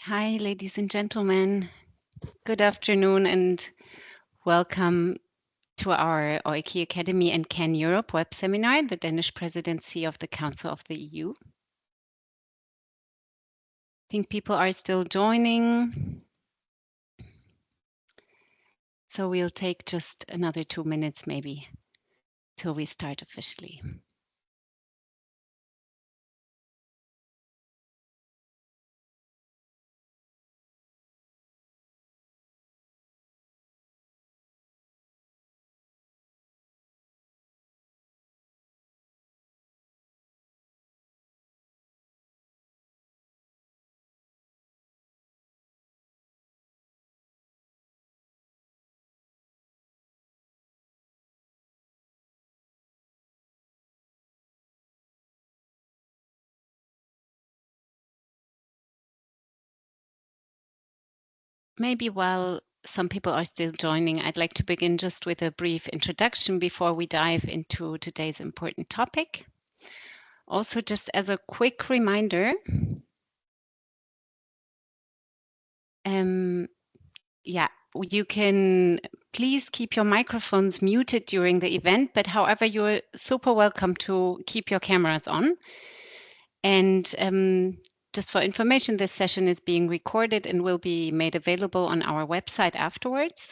Hi, ladies and gentlemen. Good afternoon and welcome to our EUKI Academy and Can Europe web seminar, the Danish Presidency of the Council of the EU. I think people are still joining. So we'll take just another 2 minutes maybe till we start officially. Maybe while some people are still joining, I'd like to begin just with a brief introduction before we dive into today's important topic. Also, just as a quick reminder, you can please keep your microphones muted during the event, but however, you're super welcome to keep your cameras on. And just for information, this session is being recorded and will be made available on our website afterwards.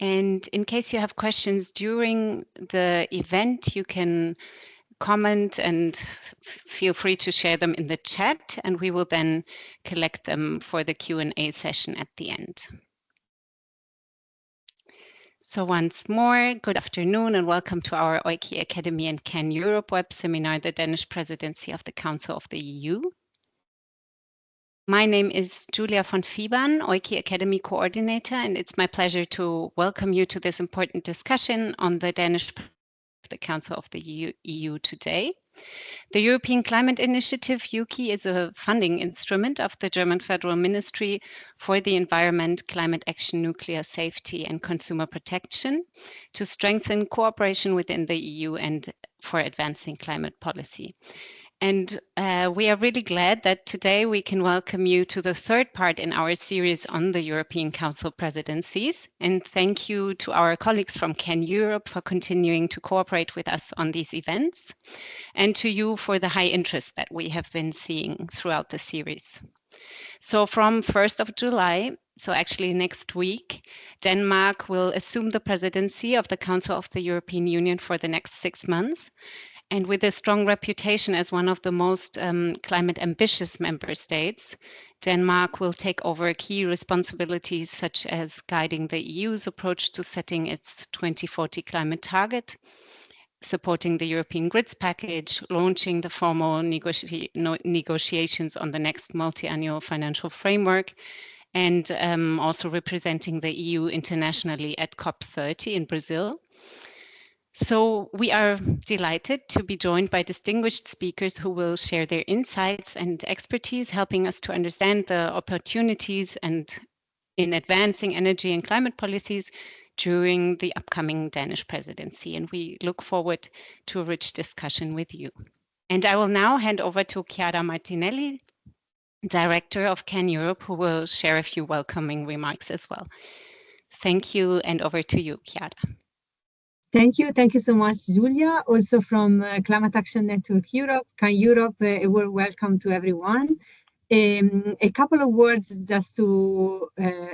And in case you have questions during the event, you can comment and feel free to share them in the chat, and we will then collect them for the Q&A session at the end. So once more, good afternoon and welcome to our EUKI Academy and Can Europe web seminar, the Danish Presidency of the Council of the EU. My name is Julia von Fiebern, EUKI Academy Coordinator, and it's my pleasure to welcome you to this important discussion on the Danish the Council of the EU today. The European Climate Initiative, EUKI, is a funding instrument of the German Federal Ministry for the Environment, Climate Action, Nuclear Safety and Consumer Protection to strengthen cooperation within the EU and for advancing climate policy. And we are really glad that today we can welcome you to the third part in our series on the European Council presidencies. And thank you to our colleagues from Can Europe for continuing to cooperate with us on these events, and to you for the high interest that we have been seeing throughout the series. So from 1st of July, so actually next week, Denmark will assume the presidency of the Council of the European Union for the next 6 months. And with a strong reputation as one of the most climate ambitious member states, Denmark will take over key responsibilities such as guiding the EU's approach to setting its 2040 climate target, supporting the European Grids package, launching the formal negotiations on the next Multiannual Financial Framework, and also representing the EU internationally at COP30 in Brazil. So we are delighted to be joined by distinguished speakers who will share their insights and expertise, helping us to understand the opportunities and in advancing energy and climate policies during the upcoming Danish presidency. And we look forward to a rich discussion with you. And I will now hand over to Chiara Martinelli, Director of Can Europe, who will share a few welcoming remarks as well. Thank you, and over to you, Chiara. Thank you so much, Julia. Also from Climate Action Network Europe, Can Europe, a warm welcome to everyone. A couple of words just to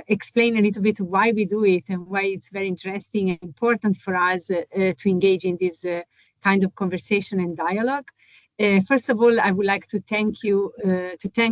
explain a little bit why we do it and why it's very interesting and important for us to engage in this kind of conversation and dialogue. First of all, I would like to thank you,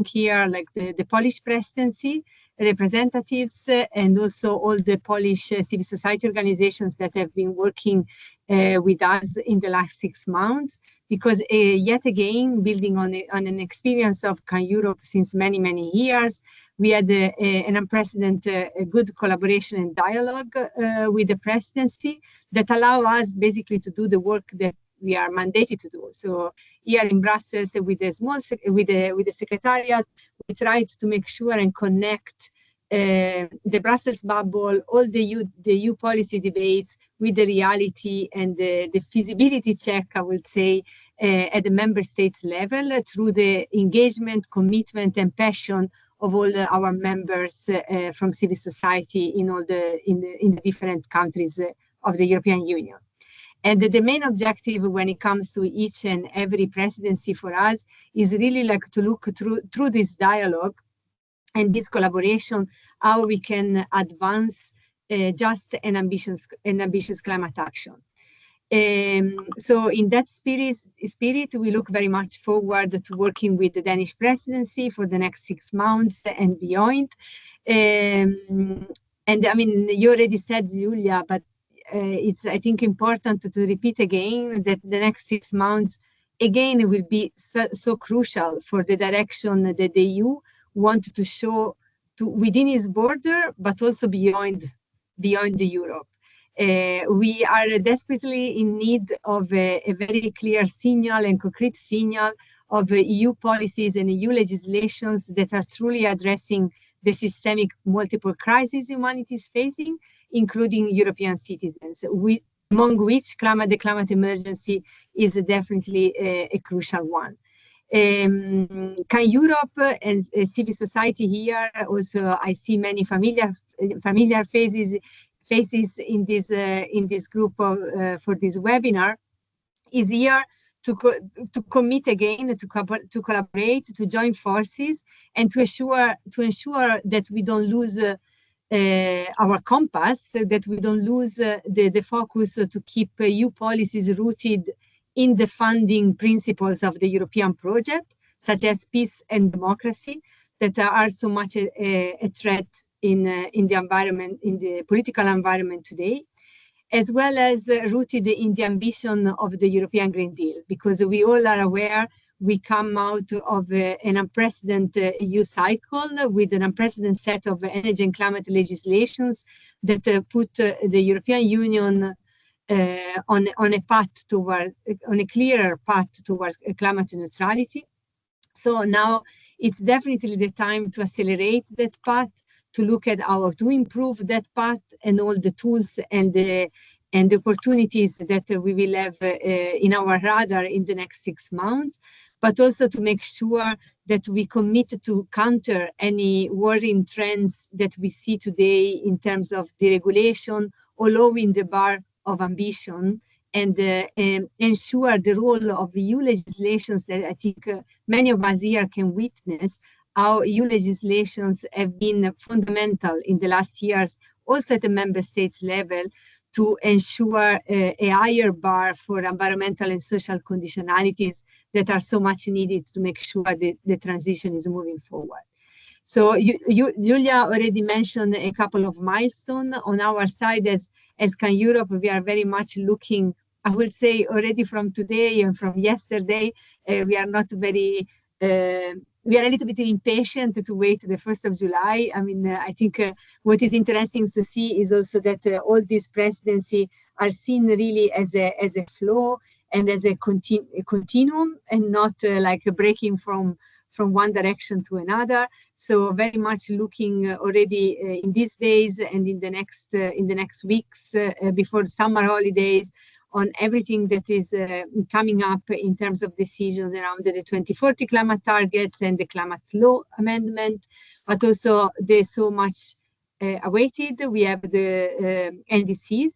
here like the Polish presidency, representatives, and also all the Polish civil society organizations that have been working with us in the last 6 months, because yet again, building on an experience of Can Europe since many years, we had an unprecedented good collaboration and dialogue with the presidency that allow us basically to do the work that we are mandated to do. So here in Brussels, with the secretariat, we tried to make sure and connect the Brussels bubble, all the EU policy debates with the reality and the feasibility check, I would say, at the member states level through the engagement, commitment, and passion of all our members from civil society in the different countries of the European Union. And the main objective when it comes to each and every presidency for us is really like to look through this dialogue and this collaboration, how we can advance just an ambitious climate action. So in that spirit, we look very much forward to working with the Danish presidency for the next 6 months and beyond. And I mean, you already said, Julia, but it's, I think, important to repeat again that the next 6 months, again, will be so crucial for the direction that the EU want to show within its border, but also beyond Europe. We are desperately in need of a very clear signal and concrete signal of EU policies and EU legislations that are truly addressing the systemic multiple crises humanity is facing, including European citizens, among which the climate emergency is definitely a crucial one. Can Europe and civil society here also? I see many familiar faces in this group for this webinar. Is here to commit again, to collaborate, to join forces, and to ensure that we don't lose our compass, that we don't lose the focus to keep EU policies rooted in the funding principles of the European project, such as peace and democracy, that are so much a threat in the environment, in the political environment today, as well as rooted in the ambition of the European Green Deal, because we all are aware we come out of an unprecedented EU cycle with an unprecedented set of energy and climate legislations that put the European Union on a clearer path towards climate neutrality. So now it's definitely the time to accelerate that path, to look at how to improve that path and all the tools and the opportunities that we will have in our radar in the next 6 months, but also to make sure that we commit to counter any worrying trends that we see today in terms of deregulation or lowering the bar of ambition, and ensure the role of EU legislations that I think many of us here can witness how EU legislations have been fundamental in the last years, also at the member states level, to ensure a higher bar for environmental and social conditionalities that are so much needed to make sure that the transition is moving forward. So Julia already mentioned a couple of milestones on our side. As Can Europe, we are very much looking, I would say already from today and from yesterday, we are not very, we are a little bit impatient to wait the 1st of July. I mean, I think what is interesting to see is also that all these presidency are seen really as a flow and as a continuum, and not like breaking from one direction to another. So very much looking already in these days and in the next weeks before the summer holidays on everything that is coming up in terms of decisions around the 2040 climate targets and the climate law amendment, but also the so much awaited. We have the NDCs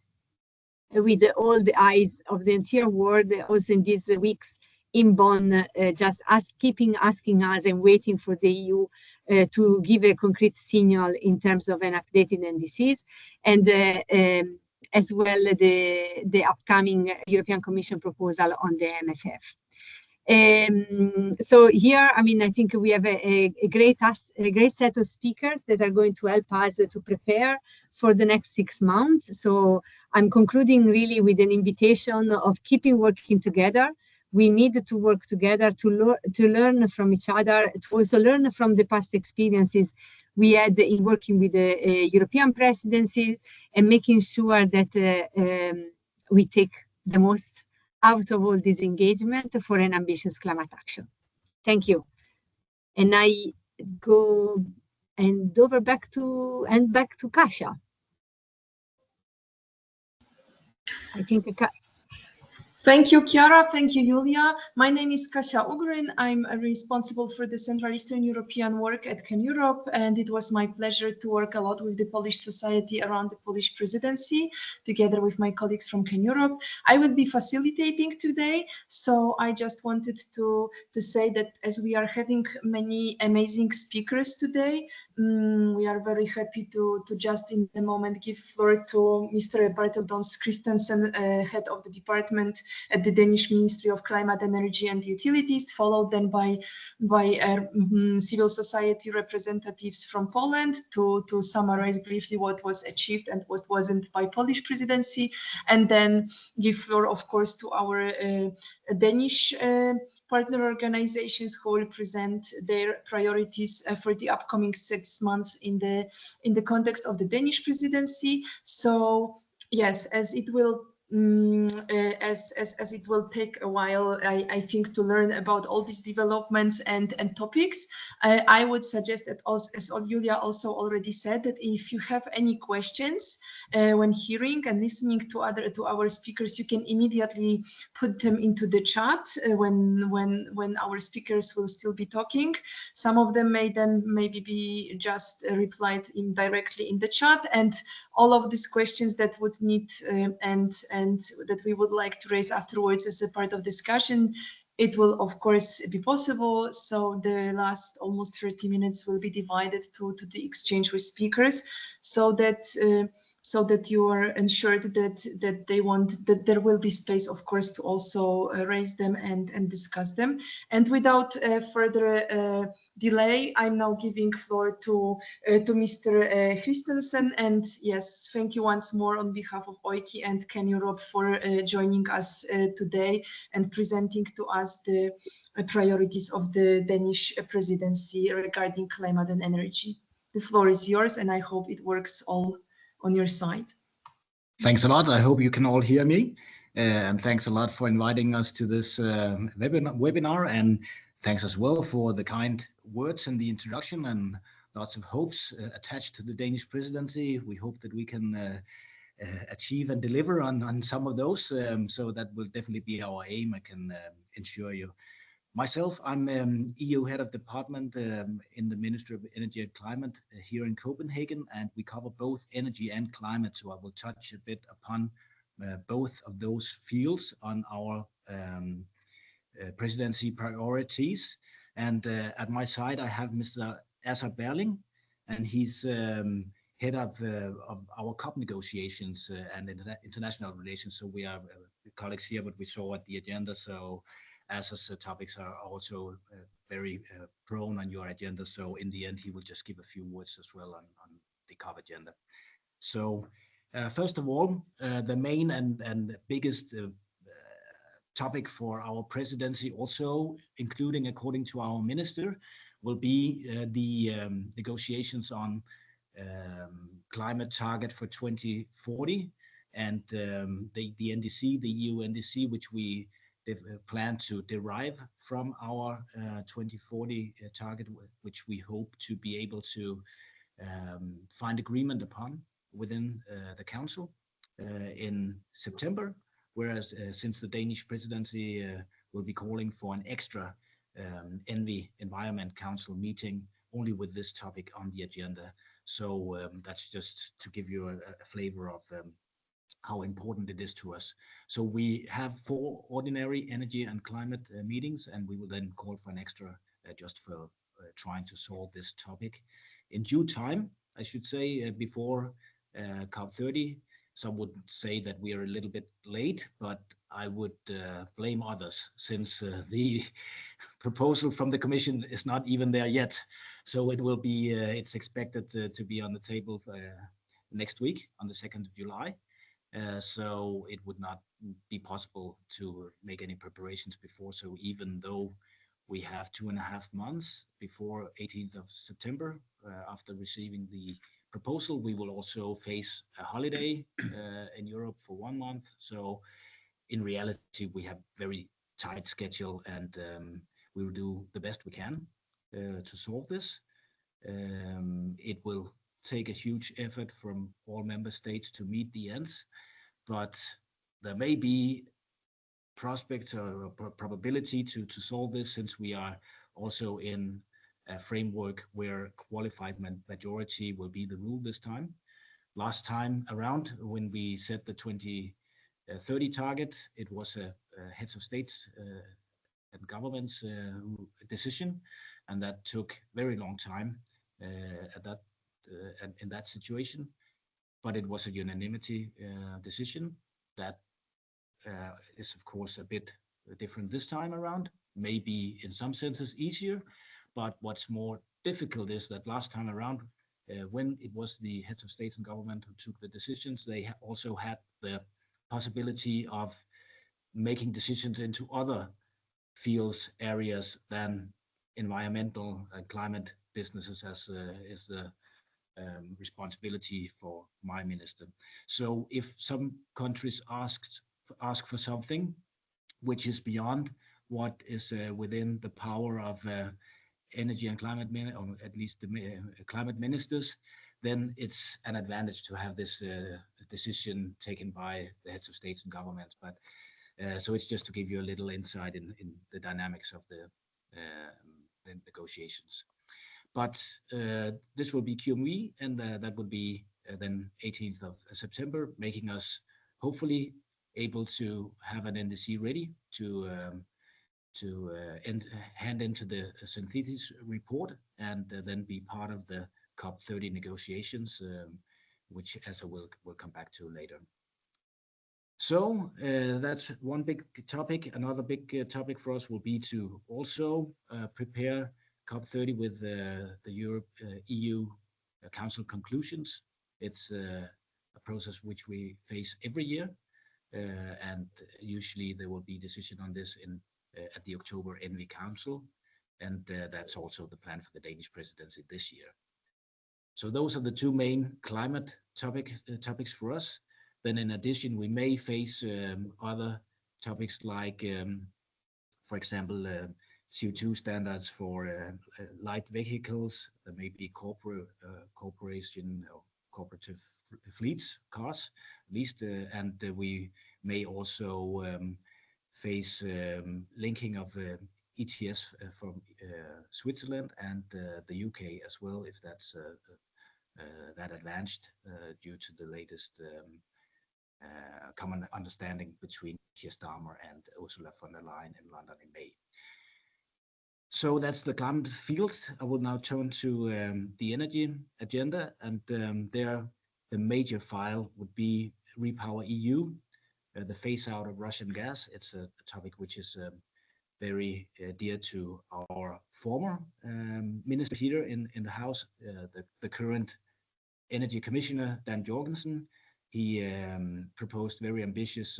with all the eyes of the entire world also in these weeks in Bonn, just keeping asking us and waiting for the EU to give a concrete signal in terms of an updated NDCs, and as well the upcoming European Commission proposal on the MFF. So here, I mean, I think we have a great set of speakers that are going to help us to prepare for the next 6 months. So I'm concluding really with an invitation of keeping working together. We need to work together to learn from each other, to also learn from the past experiences we had in working with the European presidencies, and making sure that we take the most out of all this engagement for an ambitious climate action. Thank you. And I go And back to Kasia. I think Thank you, Chiara. Thank you, Julia. My name is Kasia Ugrin. I'm responsible for the Central Eastern European work at Can Europe, and it was my pleasure to work a lot with the Polish society around the Polish presidency, together with my colleagues from Can Europe. I will be facilitating today, so I just wanted to say that as we are having many amazing speakers today, we are very happy to just in the moment give floor to Mr. Bartel Dons Christensen, head of the department at the Danish Ministry of Climate, Energy and Utilities, followed then by civil society representatives from Poland to summarize briefly what was achieved and what wasn't by Polish presidency, and then give floor, of course, to our Danish partner organizations who will present their priorities for the upcoming 6 months in the context of the Danish presidency. So yes, as it will as it will take a while, I think, to learn about all these developments and topics, I would suggest that, also, as Julia also already said, that if you have any questions when hearing and listening to our speakers, you can immediately put them into the chat when our speakers will still be talking. Some of them may then maybe be just replied directly in the chat, and all of these questions that would need and that we would like to raise afterwards as a part of discussion, it will of course be possible. So the last almost 30 minutes will be divided to the exchange with speakers, so that you are ensured that there will be space, of course, to also raise them and discuss them. And without further delay, I'm now giving floor to Mr. Christensen. And yes, thank you once more on behalf of EUKI and Can Europe for joining us today and presenting to us the priorities of the Danish presidency regarding climate and energy. The floor is yours, and I hope it works all on your side. Thanks a lot. I hope you can all hear me. And thanks a lot for inviting us to this webinar. And thanks as well for the kind words and the introduction, and lots of hopes attached to the Danish presidency. We hope that we can achieve and deliver on some of those. So that will definitely be our aim, I can assure you. Myself, I'm EU head of department in the Ministry of Energy and Climate here in Copenhagen, and we cover both energy and climate. So I will touch a bit upon both of those fields on our presidency priorities. And at my side, I have Mr. Asser Berling, and he's head of our COP negotiations and international relations. So we are colleagues here, but we saw at the agenda. So as topics are also very prone on your agenda. So in the end, he will just give a few words as well on the COP agenda. So first of all, the main and biggest topic for our presidency, also including according to our minister, will be the negotiations on climate target for 2040 and the NDC, the EU NDC, which we plan to derive from our 2040 target, which we hope to be able to find agreement upon within the Council in September, whereas since the Danish presidency will be calling for an extra ENVI Environment Council meeting only with this topic on the agenda. So that's just to give you a flavor of how important it is to us. So we have 4 ordinary energy and climate meetings, and we will then call for an extra just for trying to solve this topic in due time, I should say, before COP30. Some would say that we are a little bit late, but I would blame others, since the proposal from the Commission is not even there yet. So it will be, it's expected to be on the table next week on the 2nd of July. So it would not be possible to make any preparations before. So even though we have 2.5 months before 18th of September, after receiving the proposal, we will also face a holiday in Europe for 1 month. So in reality, we have very tight schedule, and we will do the best we can to solve this. It will take a huge effort from all member states to meet the ends, but there may be prospects or probability to solve this, since we are also in a framework where qualified majority will be the rule this time. Last time around, when we set the 2030 target, it was a heads of states and governments decision, and that took very long time in that situation. But it was a unanimity decision that is of course a bit different this time around. Maybe in some senses easier, but what's more difficult is that last time around, when it was the heads of states and government who took the decisions, they also had the possibility of making decisions into other fields, areas than environmental and climate businesses, as is the responsibility for my minister. So if some countries ask for something which is beyond what is within the power of energy and climate, or at least the climate ministers, then it's an advantage to have this decision taken by the heads of states and governments. But so it's just to give you a little insight in the dynamics of the negotiations. But this will be QME, and that will be then 18th of September, making us hopefully able to have an NDC ready to hand into the synthesis report, and then be part of the COP30 negotiations, which as I will come back to later. So that's one big topic. Another big topic for us will be to also prepare COP30 with the EU Council conclusions. It's a process which we face every year, and usually there will be decision on this at the October ENVI Council, and that's also the plan for the Danish presidency this year. So those are the two main climate topics for us. Then in addition, we may face other topics like, for example, CO2 standards for light vehicles. There may be corporation or cooperative fleets, cars, at least, and we may also face linking of ETS from Switzerland and the UK as well, if that's that advanced due to the latest common understanding between Keir Starmer and Ursula von der Leyen in London in May. So that's the climate field. I will now turn to the energy agenda, and there the major file would be Repower EU, the phase out of Russian gas. It's a topic which is very dear to our former minister here in the House, the current Energy Commissioner, Dan Jorgensen. He proposed very ambitious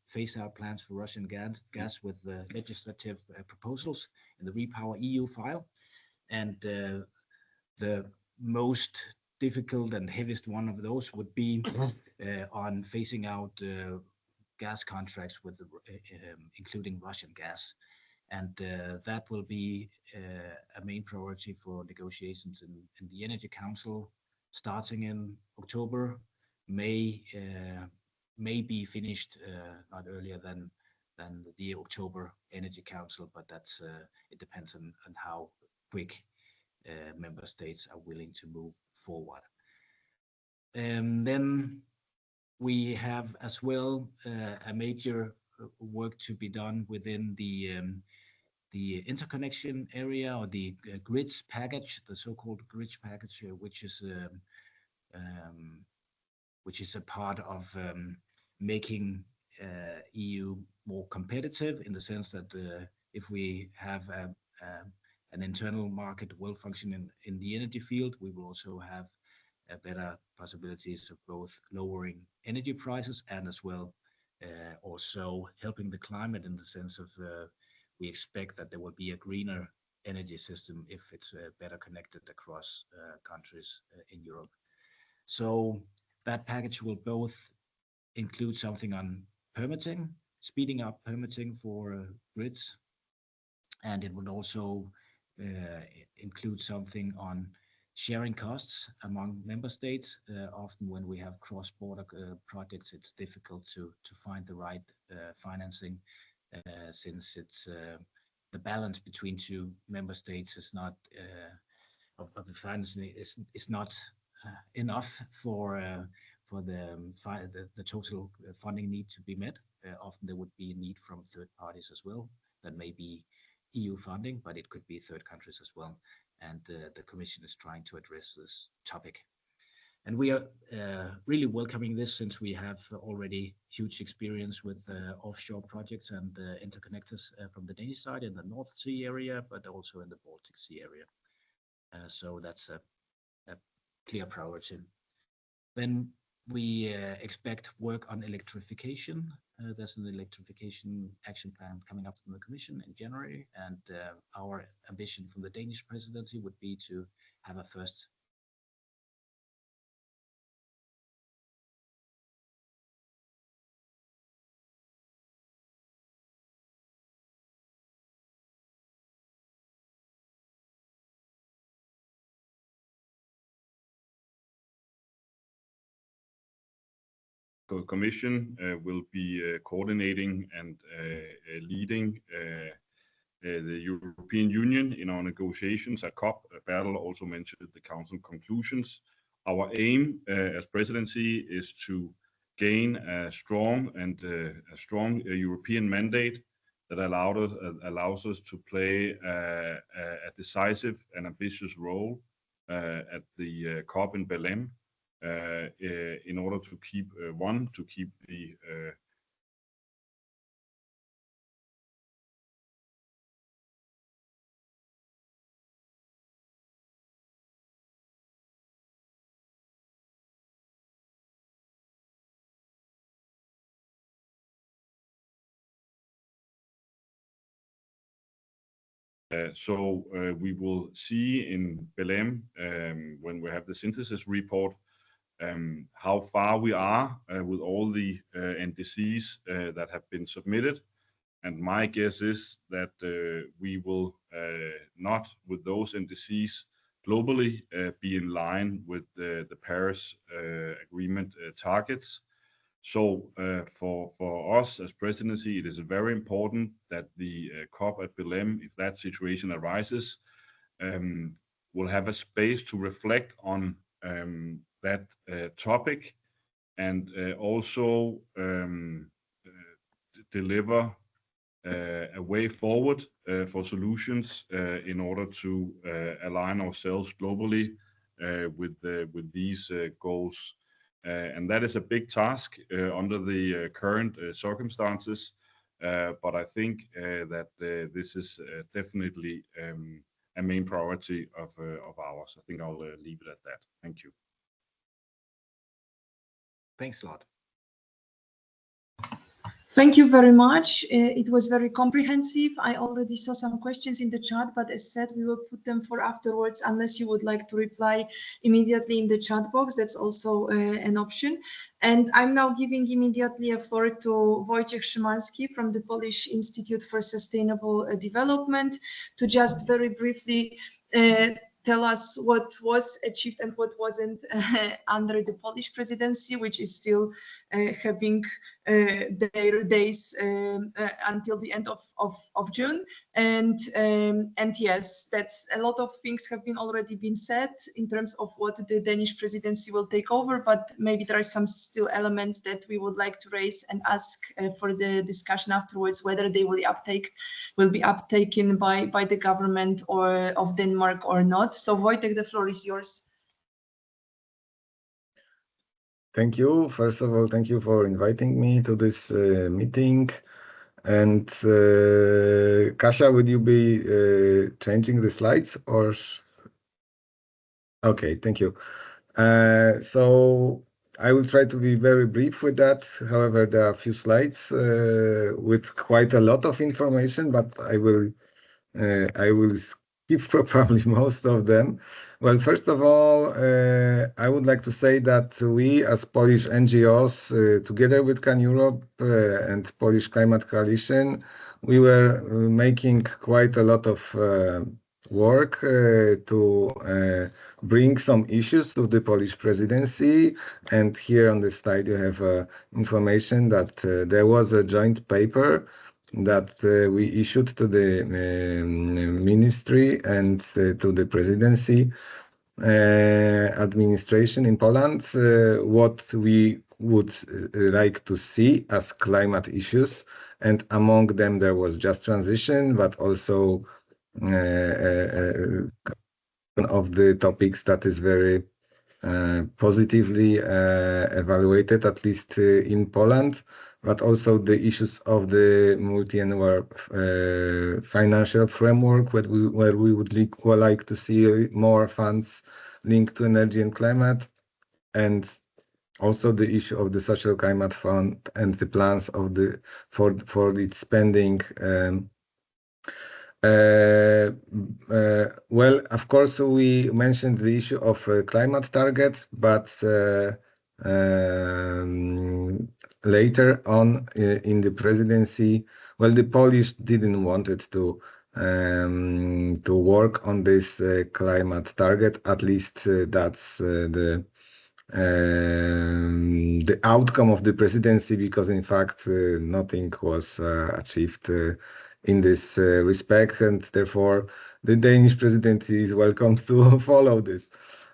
phase-out plans for Russian gas with the legislative proposals in the Repower EU file. And the most difficult and heaviest one of those would be on phasing out gas contracts with including Russian gas. And that will be a main priority for negotiations in the Energy Council starting in October. May be finished not earlier than the October Energy Council, but that's it depends on how quick member states are willing to move forward. Then we have as well a major work to be done within the interconnection area, or the grids package, the so-called grids package, which is a part of making EU more competitive, in the sense that if we have an internal market well functioning in the energy field, we will also have better possibilities of both lowering energy prices and as well also helping the climate, in the sense of we expect that there will be a greener energy system if it's better connected across countries in Europe. So that package will both include something on permitting, speeding up permitting for grids, and it will also include something on sharing costs among member states. Often when we have cross-border projects, it's difficult to find the right financing, since it's the balance between two member states is not of the financing is not enough for the total funding need to be met. Often there would be a need from third parties as well. That may be EU funding, but it could be third countries as well. And the Commission is trying to address this topic. And we are really welcoming this, since we have already huge experience with offshore projects and interconnectors from the Danish side in the North Sea area, but also in the Baltic Sea area. So that's a clear priority. Then we expect work on electrification. There's an electrification action plan coming up from the Commission in January, and our ambition from the Danish Presidency would be to have a first Commission will be coordinating and leading the European Union in our negotiations at COP. Bertel also mentioned the Council conclusions. Our aim as presidency is to gain a strong European mandate that allows us to play a decisive and ambitious role at the COP in Belém. In order to keep the we will see in Belém, when we have the synthesis report, how far we are with all the NDCs that have been submitted. And my guess is that we will not, with those NDCs globally, be in line with the Paris Agreement targets. So for us as presidency, it is very important that the COP at Belém, if that situation arises, will have a space to reflect on that topic, and also deliver a way forward for solutions in order to align ourselves globally with these goals. And that is a big task under the current circumstances, but I think that this is definitely a main priority of ours. I think I'll leave it at that. Thank you. Thanks a lot. Thank you very much. It was very comprehensive. I already saw some questions in the chat, but as said, we will put them for afterwards, unless you would like to reply immediately in the chat box. That's also an option. And I'm now giving immediately a floor to Wojciech Szymanski from the Polish Institute for Sustainable Development to just very briefly tell us what was achieved and what wasn't under the Polish presidency, which is still having their days until the end of June. And yes, that's a lot of things have been already been said in terms of what the Danish presidency will take over, but maybe there are some still elements that we would like to raise and ask for the discussion afterwards, whether they will be uptaken by the government of Denmark or not. So Wojtek, the floor is yours. Thank you. First of all, thank you for inviting me to this meeting. And Kasia, would you be changing the slides or? Okay, thank you. So I will try to be very brief with that. However, there are a few slides with quite a lot of information, but I will skip probably most of them. Well, first of all, I would like to say that we as Polish NGOs, together with Can Europe and Polish Climate Coalition, we were making quite a lot of work to bring some issues to the Polish presidency. And here on this slide, you have information that there was a joint paper that we issued to the ministry and to the presidency administration in Poland, what we would like to see as climate issues. And among them, there was just transition, but also of the topics that is very positively evaluated, at least in Poland, but also the issues of the multi-annual financial framework, where we would like to see more funds linked to energy and climate, and also the issue of the social climate fund and the plans of for its spending. Well, of course, we mentioned the issue of climate targets, but later on in the presidency, well, the Polish didn't want it to work on this climate target. At least that's the outcome of the presidency, because in fact nothing was achieved in this respect, and therefore the Danish presidency is welcome to follow this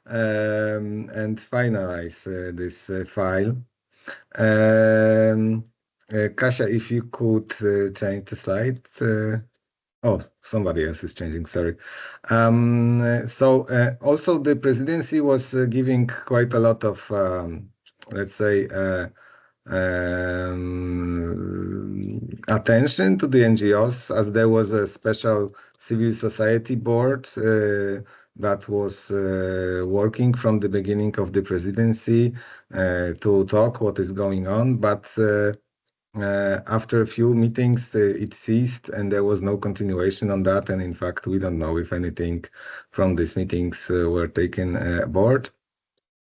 and finalize this file. Kasia, if you could change the slide. Oh, somebody else is changing, sorry. Also the presidency was giving quite a lot of, let's say, attention to the NGOs, as there was a special civil society board that was working from the beginning of the presidency to talk what is going on, but after a few meetings it ceased and there was no continuation on that, and in fact we don't know if anything from these meetings were taken aboard.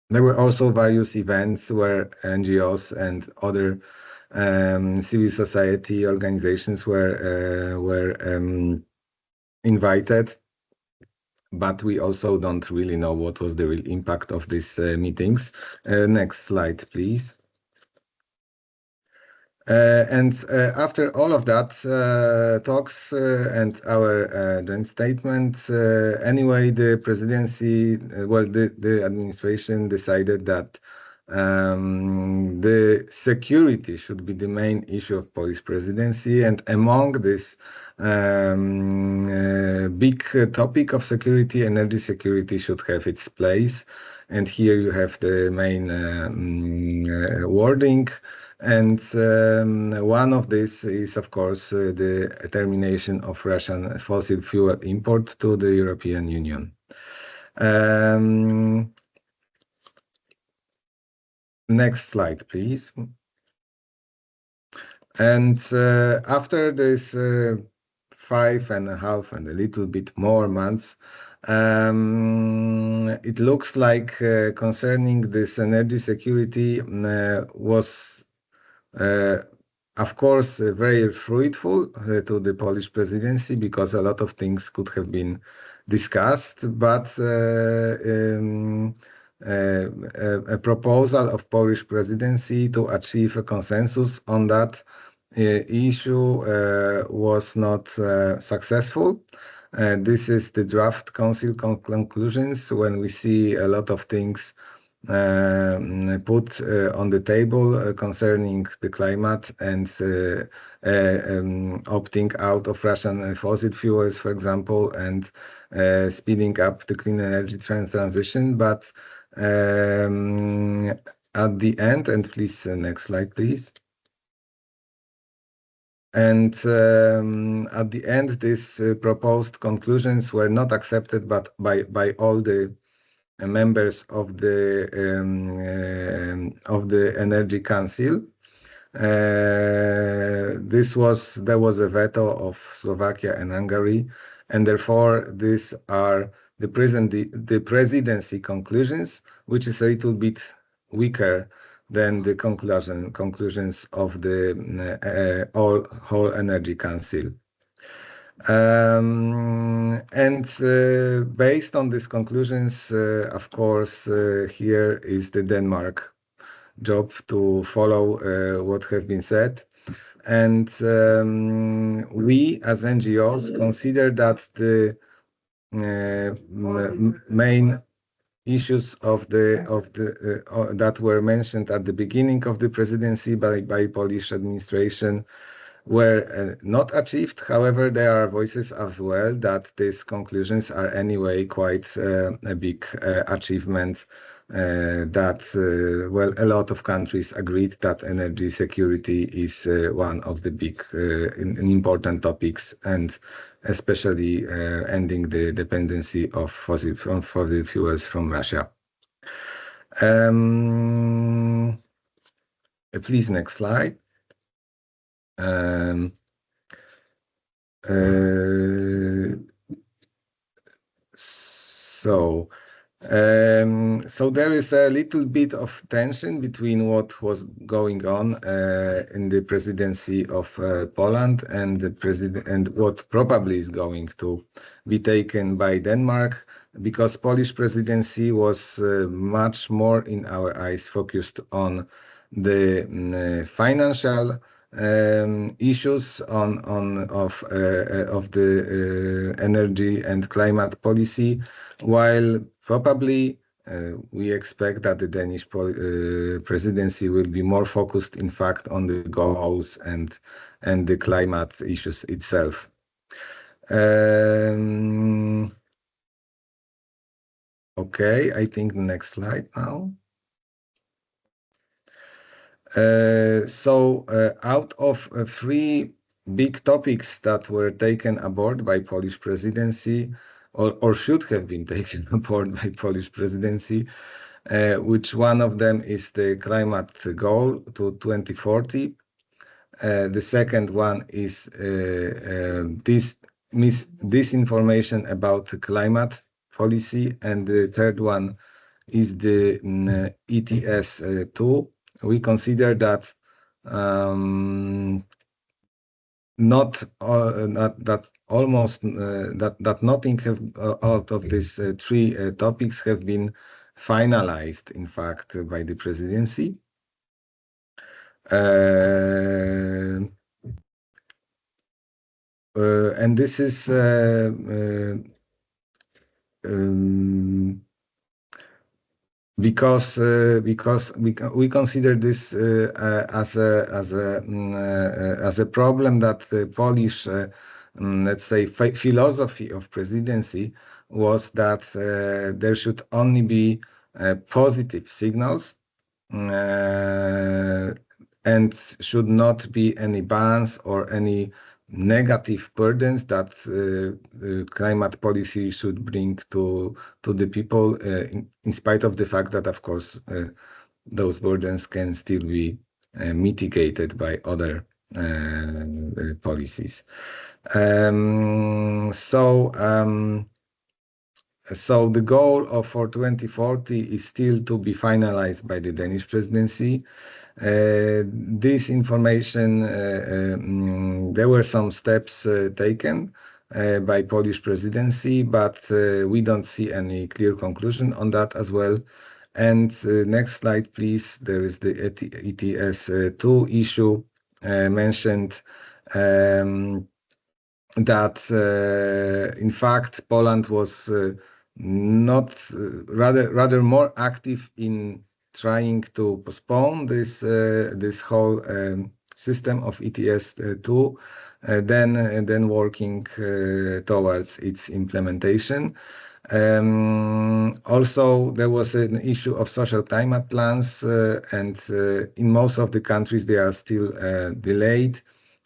There were also various events where NGOs and other civil society organizations were invited, but we also don't really know what was the real impact of these meetings. Next slide, please. After all of that talks and our joint statement, anyway, the presidency, well, the administration decided that the security should be the main issue of Polish presidency, and among this big topic of security, energy security should have its place. And here you have the main wording. And one of this is, of course, the termination of Russian fossil fuel import to the European Union. Next slide, please. And after this 5.5 and a little bit more months, it looks like concerning this energy security was of course very fruitful to the Polish presidency, because a lot of things could have been discussed, but a proposal of Polish presidency to achieve a consensus on that issue was not successful. This is the draft council conclusions, when we see a lot of things put on the table concerning the climate and opting out of Russian fossil fuels, for example, and speeding up the clean energy transition. But at the end, and please, next slide, please. And at the end, these proposed conclusions were not accepted, but by all the members of the Energy Council. There was a veto of Slovakia and Hungary, and therefore these are the presidency conclusions, which is a little bit weaker than the conclusions of the whole Energy Council. Based on these conclusions, of course, here is the Denmark job to follow what have been said. And we as NGOs consider that the main issues that were mentioned at the beginning of the presidency by Polish administration were not achieved. However, there are voices as well that these conclusions are anyway quite a big achievement. Well, a lot of countries agreed that energy security is one of the big important topics, and especially ending the dependency of fossil fuels from Russia. Please, next slide. So there is a little bit of tension between what was going on in the presidency of Poland and what probably is going to be taken by Denmark, because Polish presidency was much more, in our eyes, focused on the financial issues of the energy and climate policy, while probably we expect that the Danish presidency will be more focused, in fact, on the goals and the climate issues itself. Okay, I think the next slide now. Out of three big topics that were taken aboard by Polish presidency, or should have been taken aboard by Polish presidency, which one of them is the climate goal to 2040. The second one is disinformation about climate policy, and the third one is the ETS tool. We consider that nothing out of these three topics have been finalized, in fact, by the presidency. And this is because we consider this as a problem that the Polish, let's say, philosophy of presidency was that there should only be positive signals and should not be any bans or any negative burdens that climate policy should bring to the people, in spite of the fact that, of course, those burdens can still be mitigated by other policies. So the goal for 2040 is still to be finalized by the Danish presidency. This information, there were some steps taken by Polish presidency, but we don't see any clear conclusion on that as well. And next slide, please. There is the ETS2 issue mentioned. That in fact Poland was rather more active in trying to postpone this whole system of ETS2 than working towards its implementation. Also, there was an issue of social climate plans, and in most of the countries they are still delayed.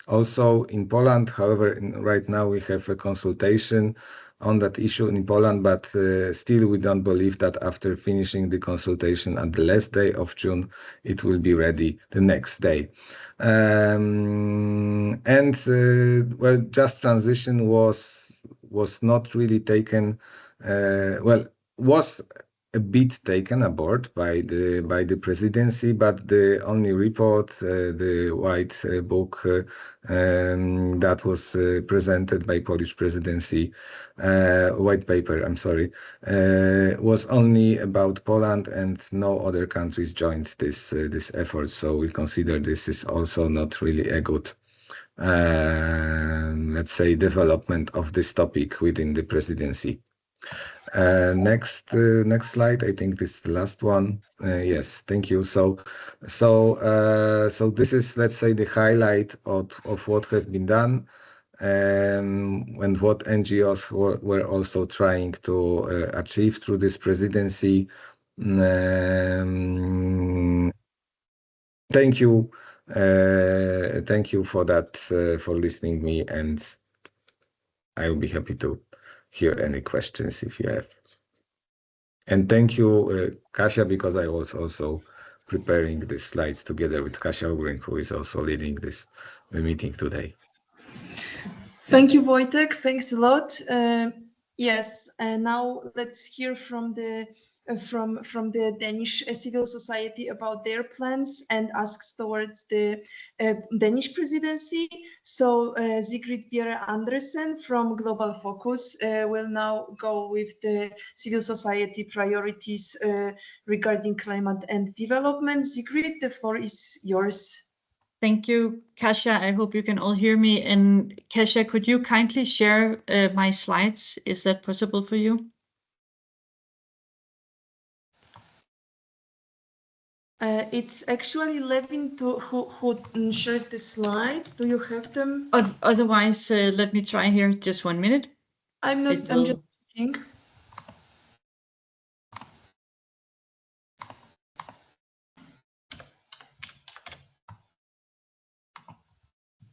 Also in Poland, however, right now we have a consultation on that issue in Poland, but still we don't believe that after finishing the consultation at the last day of June, it will be ready the next day. Well, just transition was not really taken, was a bit taken aboard by the presidency, but the only report, the white book that was presented by Polish presidency, white paper, I'm sorry, was only about Poland, and no other countries joined this effort. So we consider this is also not really a good, let's say, development of this topic within the presidency. Next slide. I think this is the last one. Yes, thank you. So this is, let's say, the highlight of what has been done, and what NGOs were also trying to achieve through this presidency. Thank you for that, for listening me, and I will be happy to hear any questions if you have. And thank you, Kasia, because I was also preparing the slides together with Kasia Ogren, who is also leading this meeting today. Thank you, Wojtek. Thanks a lot. Yes, and now let's hear from the Danish civil society about their plans and asks towards the Danish presidency. So Sigrid Bjerre Andersen from Global Focus will now go with the civil society priorities regarding climate and development. Sigrid, the floor is yours. Thank you, Kasia. I hope you can all hear me. And Kasia, could you kindly share my slides? Is that possible for you? It's actually Levin who shares the slides. Do you have them? Otherwise, let me try here. Just 1 minute. I'm just checking.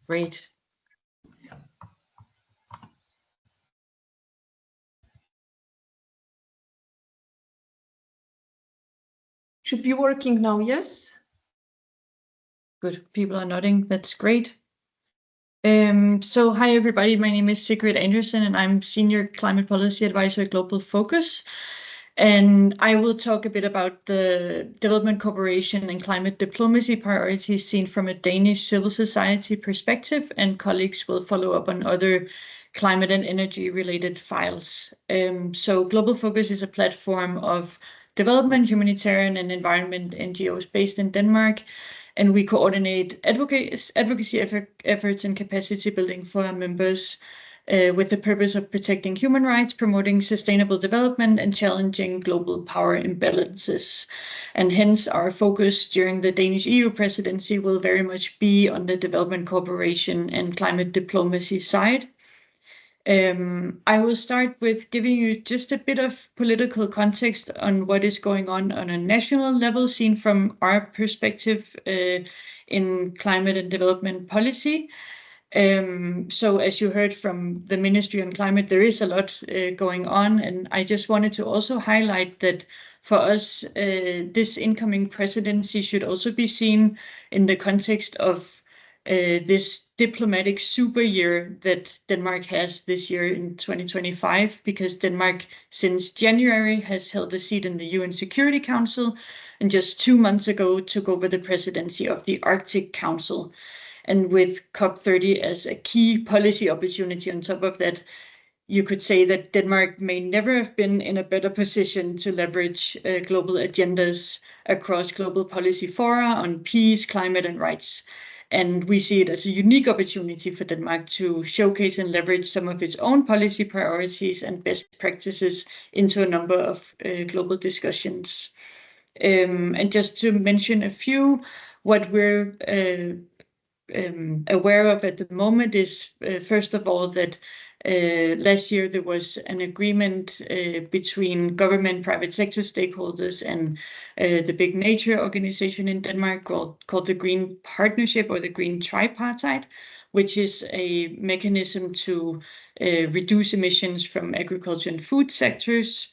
Great. Should be working now, yes? Good. People are nodding. That's great. So hi, everybody. My name is Sigrid Andersen, and I'm Senior Climate Policy Advisor at Global Focus. And I will talk a bit about the development cooperation and climate diplomacy priorities seen from a Danish civil society perspective, and colleagues will follow up on other climate and energy related files. So Global Focus is a platform of development, humanitarian and environment NGOs based in Denmark, and we coordinate advocacy efforts and capacity building for our members with the purpose of protecting human rights, promoting sustainable development, and challenging global power imbalances. And hence, our focus during the Danish EU presidency will very much be on the development cooperation and climate diplomacy side. I will start with giving you just a bit of political context on what is going on a national level, seen from our perspective in climate and development policy. So as you heard from the Ministry on Climate, there is a lot going on, and I just wanted to also highlight that for us, this incoming presidency should also be seen in the context of this diplomatic super year that Denmark has this year in 2025, because Denmark since January has held a seat in the UN Security Council, and just 2 months ago took over the presidency of the Arctic Council. And with COP30 as a key policy opportunity on top of that, you could say that Denmark may never have been in a better position to leverage global agendas across global policy fora on peace, climate, and rights. And we see it as a unique opportunity for Denmark to showcase and leverage some of its own policy priorities and best practices into a number of global discussions. And just to mention a few, what we're aware of at the moment is, first of all, that last year there was an agreement between government, private sector stakeholders, and the big nature organization in Denmark called the Green Partnership, or the Green Tripartite, which is a mechanism to reduce emissions from agriculture and food sectors.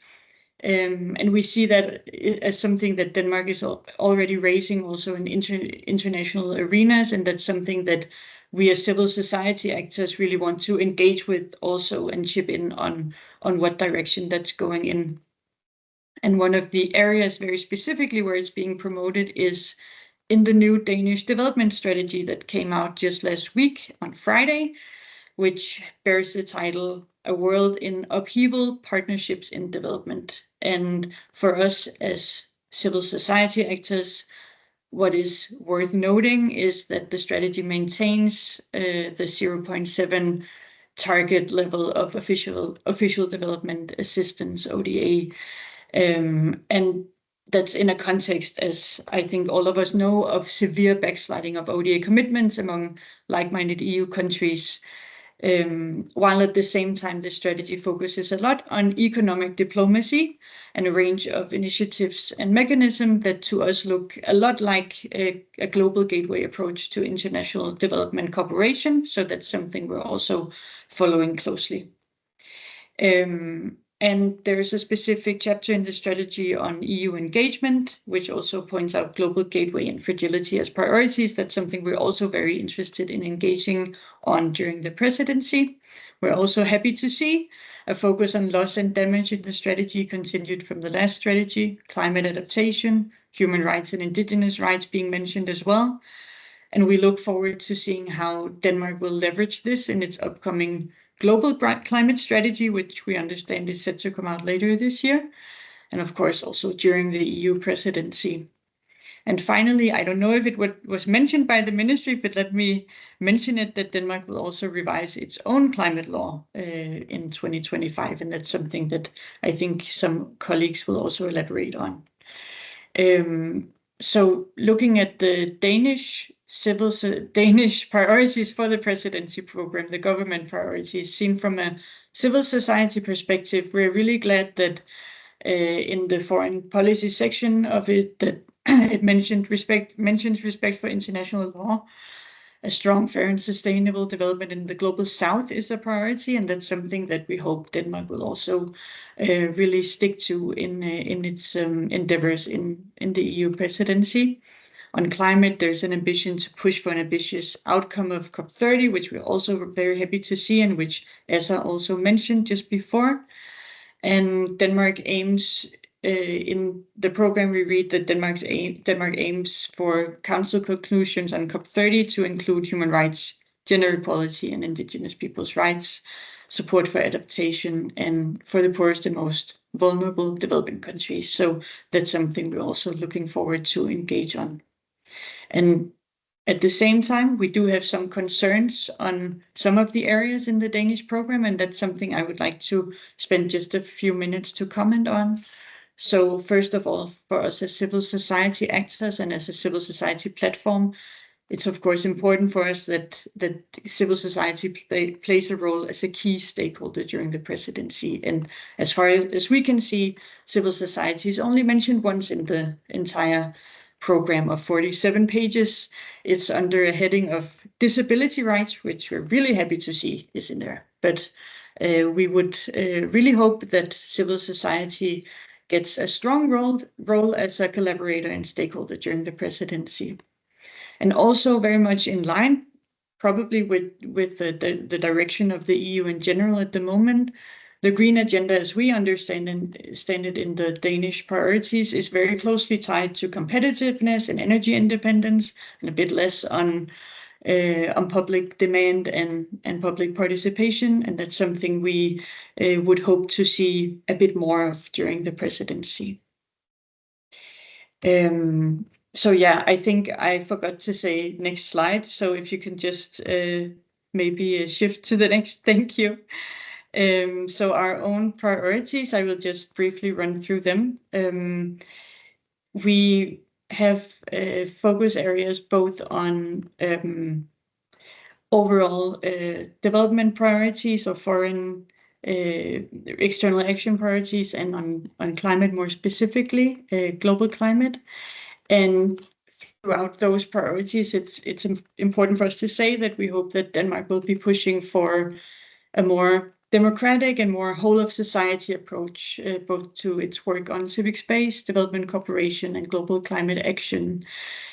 And we see that as something that Denmark is already raising also in international arenas, and that's something that we as civil society actors really want to engage with also and chip in on what direction that's going in. And one of the areas very specifically where it's being promoted is in the new Danish development strategy that came out just last week on Friday, which bears the title A World in Upheaval, Partnerships in Development. And for us as civil society actors, what is worth noting is that the strategy maintains the 0.7 target level of official development assistance, ODA. And that's in a context, as I think all of us know, of severe backsliding of ODA commitments among like-minded EU countries, while at the same time the strategy focuses a lot on economic diplomacy and a range of initiatives and mechanisms that to us look a lot like a global gateway approach to international development cooperation. So that's something we're also following closely. And there is a specific chapter in the strategy on EU engagement, which also points out global gateway and fragility as priorities. That's something we're also very interested in engaging on during the presidency. We're also happy to see a focus on loss and damage in the strategy continued from the last strategy, climate adaptation, human rights and indigenous rights being mentioned as well. And we look forward to seeing how Denmark will leverage this in its upcoming global climate strategy, which we understand is set to come out later this year, and of course also during the EU presidency. And finally, I don't know if it was mentioned by the ministry, but let me mention it that Denmark will also revise its own climate law in 2025, and that's something that I think some colleagues will also elaborate on. So looking at the Danish priorities for the presidency program, the government priorities seen from a civil society perspective, we're really glad that in the foreign policy section of it, that it mentions respect for international law. A strong, fair and sustainable development in the global south is a priority, and that's something that we hope Denmark will also really stick to in its endeavors in the EU presidency. On climate, there's an ambition to push for an ambitious outcome of COP30, which we're also very happy to see, and which Asa also mentioned just before. And Denmark aims, in the program we read that Denmark aims for council conclusions on COP30 to include human rights, gender equality and indigenous people's rights, support for adaptation and for the poorest and most vulnerable developing countries. So that's something we're also looking forward to engage on. And at the same time, we do have some concerns on some of the areas in the Danish program, and that's something I would like to spend just a few minutes to comment on. So first of all, for us as civil society actors and as a civil society platform, it's of course important for us that civil society plays a role as a key stakeholder during the presidency. And as far as we can see, civil society is only mentioned once in the entire program of 47 pages. It's under a heading of disability rights, which we're really happy to see is in there. But we would really hope that civil society gets a strong role as a collaborator and stakeholder during the presidency. And also very much in line, probably with the direction of the EU in general at the moment, the green agenda, as we understand it in the Danish priorities, is very closely tied to competitiveness and energy independence, and a bit less on public demand and public participation. And that's something we would hope to see a bit more of during the presidency. So yeah, I think I forgot to say next slide. So if you can just maybe shift to the next, thank you. So our own priorities, I will just briefly run through them. We have focus areas both on overall development priorities or foreign external action priorities, and on climate more specifically, global climate. And throughout those priorities, it's important for us to say that we hope that Denmark will be pushing for a more democratic and more whole of society approach, both to its work on civic space, development cooperation, and global climate action.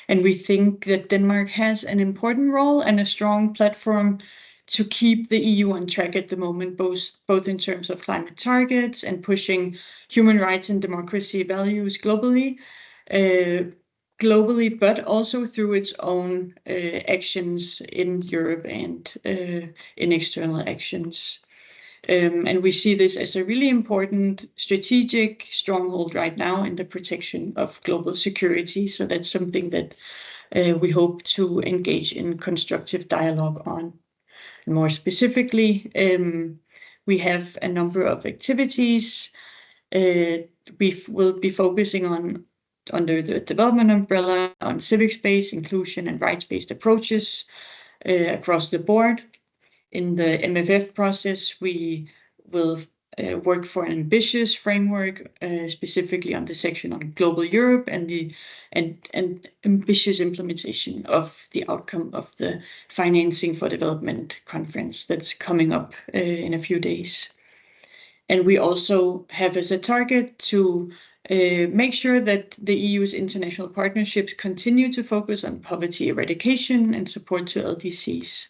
And we think that Denmark has an important role and a strong platform to keep the EU on track at the moment, both in terms of climate targets and pushing human rights and democracy values globally, but also through its own actions in Europe and in external actions. And we see this as a really important strategic stronghold right now in the protection of global security. So that's something that we hope to engage in constructive dialogue on. And more specifically, we have a number of activities we will be focusing on under the development umbrella on civics-based, inclusion and rights-based approaches across the board. In the MFF process, we will work for an ambitious framework, specifically on the section on global Europe and the ambitious implementation of the outcome of the Financing for Development conference that's coming up in a few days. And we also have as a target to make sure that the EU's international partnerships continue to focus on poverty eradication and support to LDCs.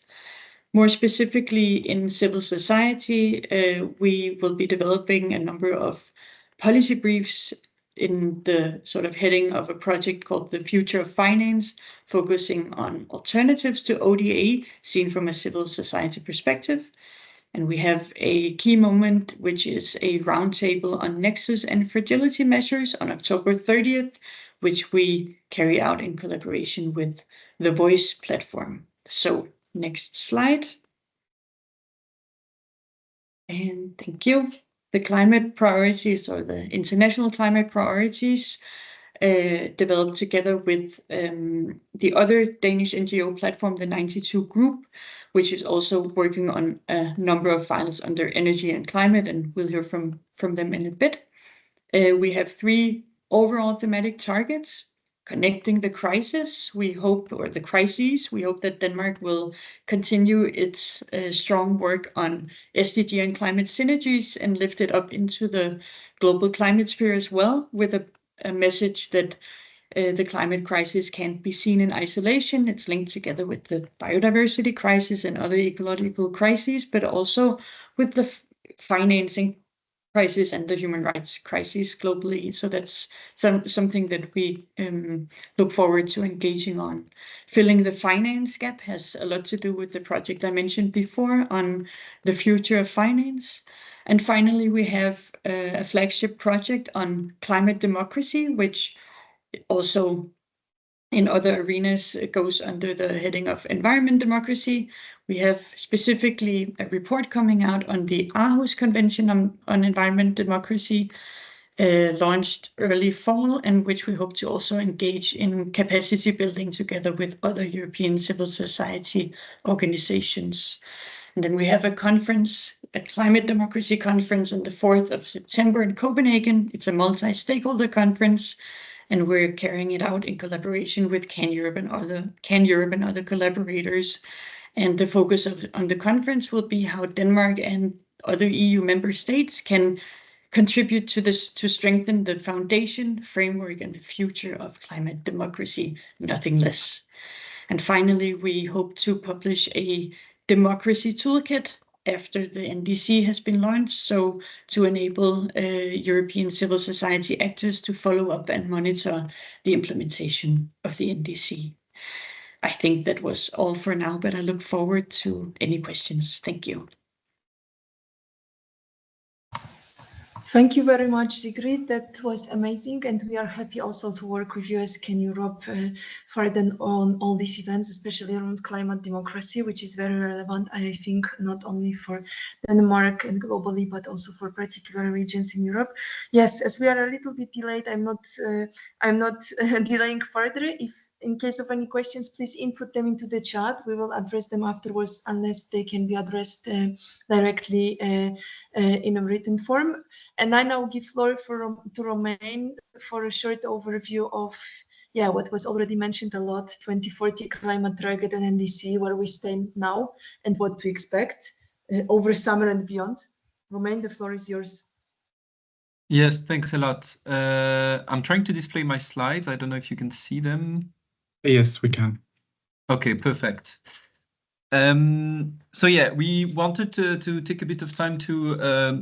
More specifically, in civil society, we will be developing a number of policy briefs in the sort of heading of a project called The Future of Finance, focusing on alternatives to ODA seen from a civil society perspective. And we have a key moment, which is a roundtable on nexus and fragility measures on October 30th, which we carry out in collaboration with the Voice platform. So next slide. And thank you. The climate priorities, or the international climate priorities, developed together with the other Danish NGO platform, the 92 Group, which is also working on a number of files under energy and climate, and we'll hear from them in a bit. We have 3 overall thematic targets. Connecting the crisis, we hope, or the crises, we hope that Denmark will continue its strong work on SDG and climate synergies and lift it up into the global climate sphere as well, with a message that the climate crisis can't be seen in isolation. It's linked together with the biodiversity crisis and other ecological crises, but also with the financing crisis and the human rights crisis globally. So that's something that we look forward to engaging on. Filling the finance gap has a lot to do with the project I mentioned before on the future of finance. And finally, we have a flagship project on climate democracy, which also in other arenas goes under the heading of environment democracy. We have specifically a report coming out on the Aarhus Convention on Environment Democracy, launched early fall, and which we hope to also engage in capacity building together with other European civil society organizations. And then we have a conference, a climate democracy conference on the 4th of September in Copenhagen. It's a multi-stakeholder conference, and we're carrying it out in collaboration with CAN Europe and other collaborators. And the focus on the conference will be how Denmark and other EU member states can contribute to this to strengthen the foundation, framework, and the future of climate democracy, nothing less. And finally, we hope to publish a democracy toolkit after the NDC has been launched, so to enable European civil society actors to follow up and monitor the implementation of the NDC. I think that was all for now, but I look forward to any questions. Thank you. Thank you very much, Sigrid. That was amazing, and we are happy also to work with you as CAN Europe further on all these events, especially around climate democracy, which is very relevant, I think, not only for Denmark and globally, but also for particular regions in Europe. Yes, as we are a little bit delayed, I'm not delaying further. If in case of any questions, please input them into the chat. We will address them afterwards, unless they can be addressed directly in a written form. And I now give floor to Romain for a short overview of what was already mentioned a lot, 2040 climate target and NDC, where we stand now and what to expect over summer and beyond. Romain, the floor is yours. Yes, thanks a lot. I'm trying to display my slides. I don't know if you can see them. Yes, we can. Okay, perfect. So yeah, we wanted to take a bit of time to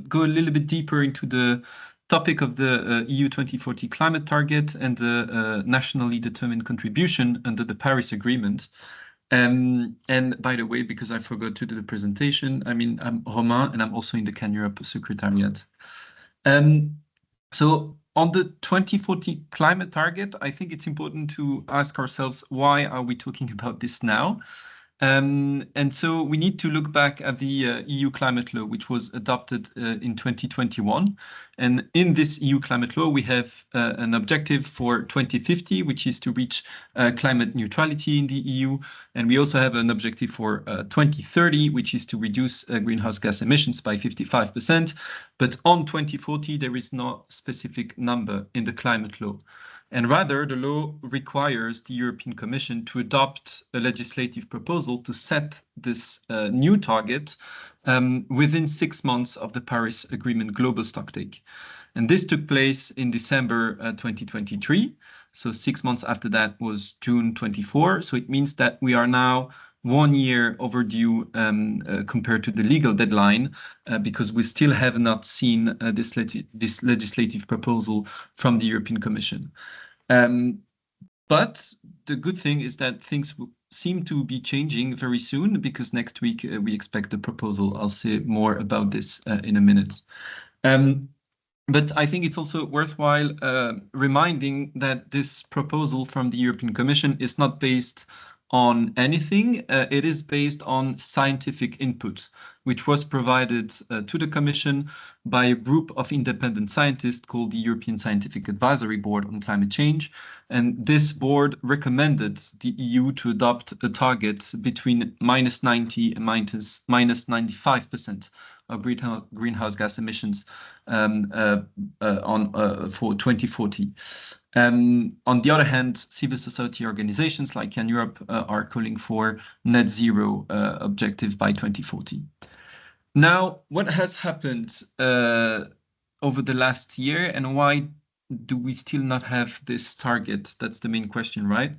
go a little bit deeper into the topic of the EU 2040 climate target and the nationally determined contribution under the Paris Agreement. And by the way, because I forgot to do the presentation, I'm Romain and I'm also in the Can Europe Secretariat. So on the 2040 climate target, I think it's important to ask ourselves, why are we talking about this now? And so we need to look back at the EU climate law, which was adopted in 2021. And in this EU climate law, we have an objective for 2050, which is to reach climate neutrality in the EU. And we also have an objective for 2030, which is to reduce greenhouse gas emissions by 55%. But on 2040, there is no specific number in the climate law. And rather, the law requires the European Commission to adopt a legislative proposal to set this new target within 6 months of the Paris Agreement global stocktake. And this took place in December 2023. So 6 months after that was June 24. So it means that we are now 1 year overdue compared to the legal deadline, because we still have not seen this legislative proposal from the European Commission. But the good thing is that things seem to be changing very soon, because next week we expect the proposal. I'll say more about this in a minute. But I think it's also worthwhile reminding that this proposal from the European Commission is not based on anything. It is based on scientific input, which was provided to the Commission by a group of independent scientists called the European Scientific Advisory Board on Climate Change. And this board recommended the EU to adopt a target between -90 and -95% of greenhouse gas emissions for 2040. On the other hand, civil society organizations like Can Europe are calling for net zero objective by 2040. Now, what has happened over the last year, and why do we still not have this target? That's the main question, right?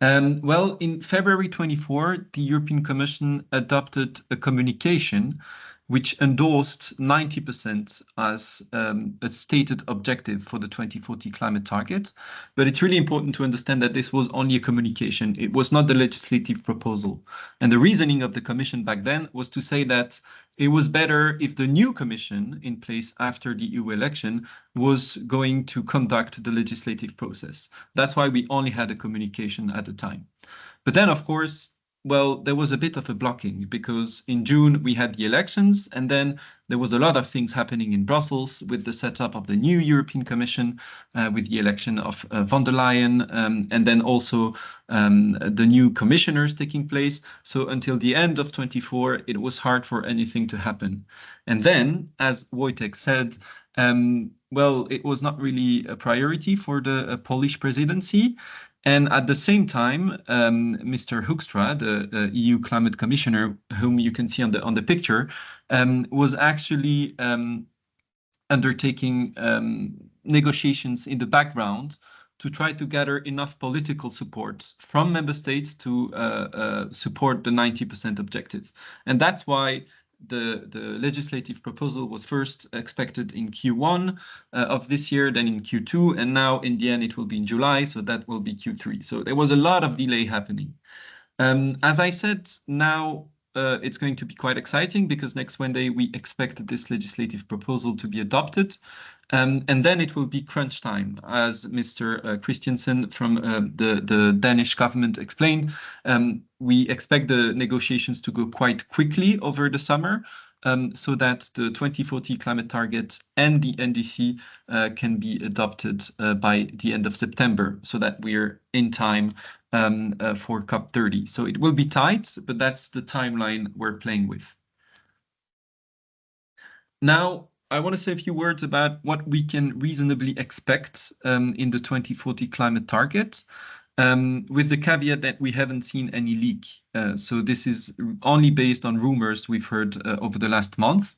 Well, in February 24, the European Commission adopted a communication which endorsed 90% as a stated objective for the 2040 climate target. But it's really important to understand that this was only a communication. It was not the legislative proposal. And the reasoning of the Commission back then was to say that it was better if the new Commission in place after the EU election was going to conduct the legislative process. That's why we only had a communication at the time. But then, of course, well, there was a bit of a blocking, because in June we had the elections, and then there was a lot of things happening in Brussels with the setup of the new European Commission, with the election of von der Leyen, and then also the new commissioners taking place. So until the end of 24, it was hard for anything to happen. And then, as Wojtek said, well, it was not really a priority for the Polish presidency. And at the same time, Mr. Hoekstra, the EU Climate Commissioner, whom you can see on the picture, was actually undertaking negotiations in the background to try to gather enough political support from member states to support the 90% objective. And that's why the legislative proposal was first expected in Q1 of this year, then in Q2, and now in the end it will be in July, so that will be Q3. So there was a lot of delay happening. As I said, now it's going to be quite exciting, because next Wednesday we expect this legislative proposal to be adopted. And then it will be crunch time, as Mr. Christiansen from the Danish government explained. We expect the negotiations to go quite quickly over the summer, so that the 2040 climate target and the NDC can be adopted by the end of September, so that we're in time for COP30. So it will be tight, but that's the timeline we're playing with. Now, I want to say a few words about what we can reasonably expect in the 2040 climate target, with the caveat that we haven't seen any leak. So this is only based on rumors we've heard over the last month.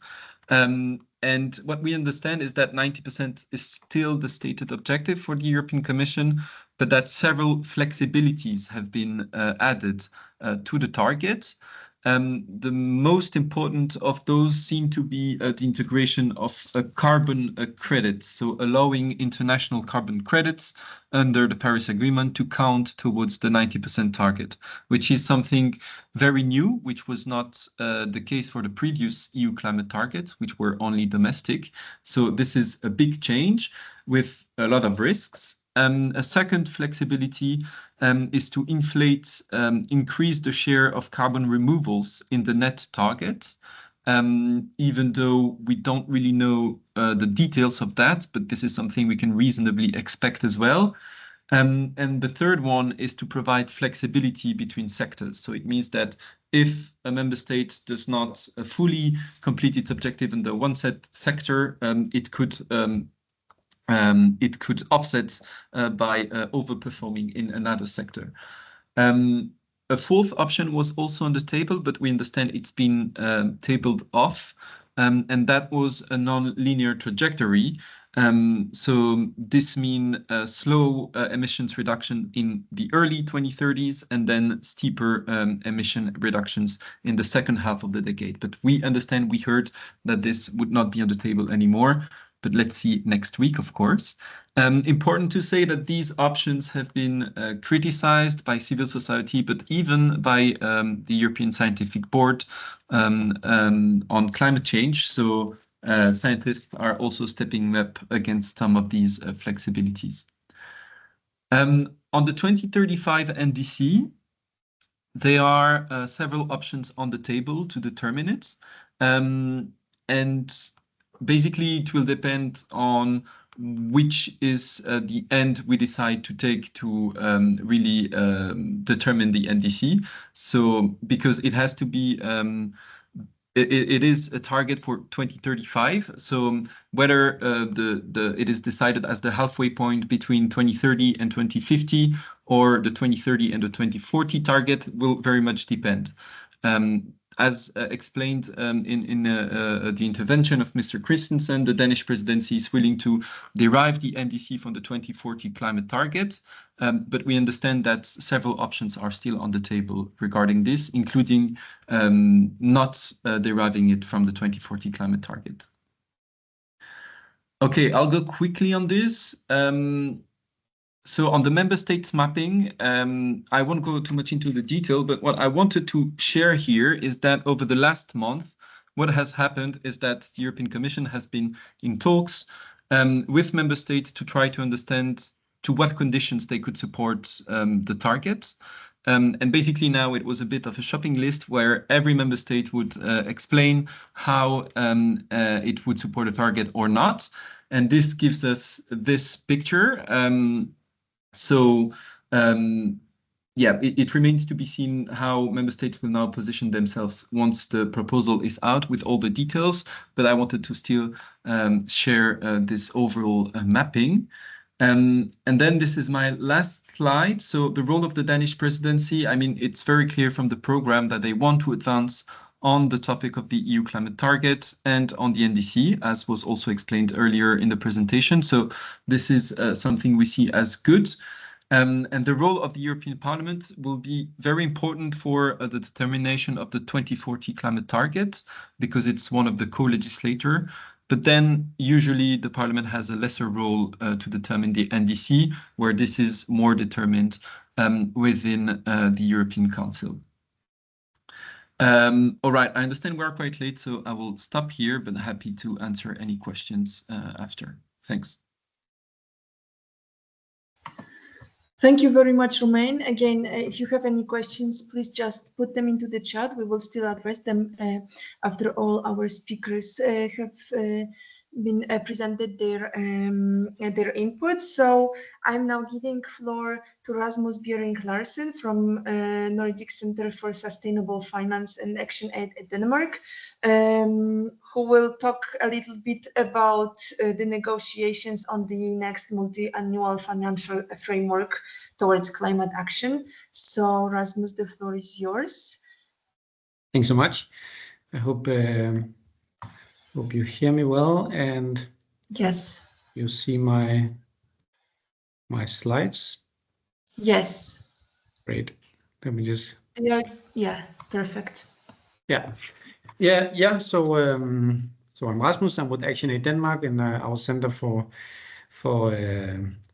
And what we understand is that 90% is still the stated objective for the European Commission, but that several flexibilities have been added to the target. The most important of those seem to be the integration of carbon credits, so allowing international carbon credits under the Paris Agreement to count towards the 90% target, which is something very new, which was not the case for the previous EU climate targets, which were only domestic. So this is a big change with a lot of risks. A second flexibility is to increase the share of carbon removals in the net target, even though we don't really know the details of that, but this is something we can reasonably expect as well. And the third one is to provide flexibility between sectors. So it means that if a member state does not fully complete its objective in the one sector, it could offset by overperforming in another sector. A fourth option was also on the table, but we understand it's been tabled off, and that was a non-linear trajectory. So this means slow emissions reduction in the early 2030s and then steeper emission reductions in the second half of the decade. But we understand, we heard that this would not be on the table anymore. But let's see next week, of course. Important to say that these options have been criticized by civil society, but even by the European Scientific Board on climate change. So scientists are also stepping up against some of these flexibilities. On the 2035 NDC, there are several options on the table to determine it. And basically, it will depend on which is the end we decide to take to really determine the NDC. So because it has to be, it is a target for 2035. So whether it is decided as the halfway point between 2030 and 2050, or the 2030 and the 2040 target will very much depend. As explained in the intervention of Mr. Christensen, the Danish presidency is willing to derive the NDC from the 2040 climate target, but we understand that several options are still on the table regarding this, including not deriving it from the 2040 climate target. Okay, I'll go quickly on this. So on the member states mapping, I won't go too much into the detail, but what I wanted to share here is that over the last month, what has happened is that the European Commission has been in talks with member states to try to understand to what conditions they could support the targets. And basically now it was a bit of a shopping list where every member state would explain how it would support a target or not. And this gives us this picture. So, yeah, it remains to be seen how member states will now position themselves once the proposal is out with all the details. But I wanted to still share this overall mapping. And then this is my last slide. So the role of the Danish presidency, I mean, it's very clear from the program that they want to advance on the topic of the EU climate target and on the NDC, as was also explained earlier in the presentation. So this is something we see as good. And the role of the European Parliament will be very important for the determination of the 2040 climate target, because it's one of the co-legislator. But then usually the Parliament has a lesser role to determine the NDC, where this is more determined within the European Council. All right, I understand we are quite late, so I will stop here, but happy to answer any questions after. Thanks. Thank you very much, Romain. Again, if you have any questions, please just put them into the chat. We will still address them after all our speakers have been presented their input. So I'm now giving floor to Rasmus Bjørring Larsen from Nordic Center for Sustainable Finance and Action Aid at Denmark, who will talk a little bit about the negotiations on the next multi-annual financial framework towards climate action. So Rasmus, the floor is yours. Thanks so much. I hope you hear me well, and yes, you see my slides. Yes. Great. Let me just. Yeah, perfect. Yeah. So I'm Rasmus. I'm with ActionAid Denmark in our Center for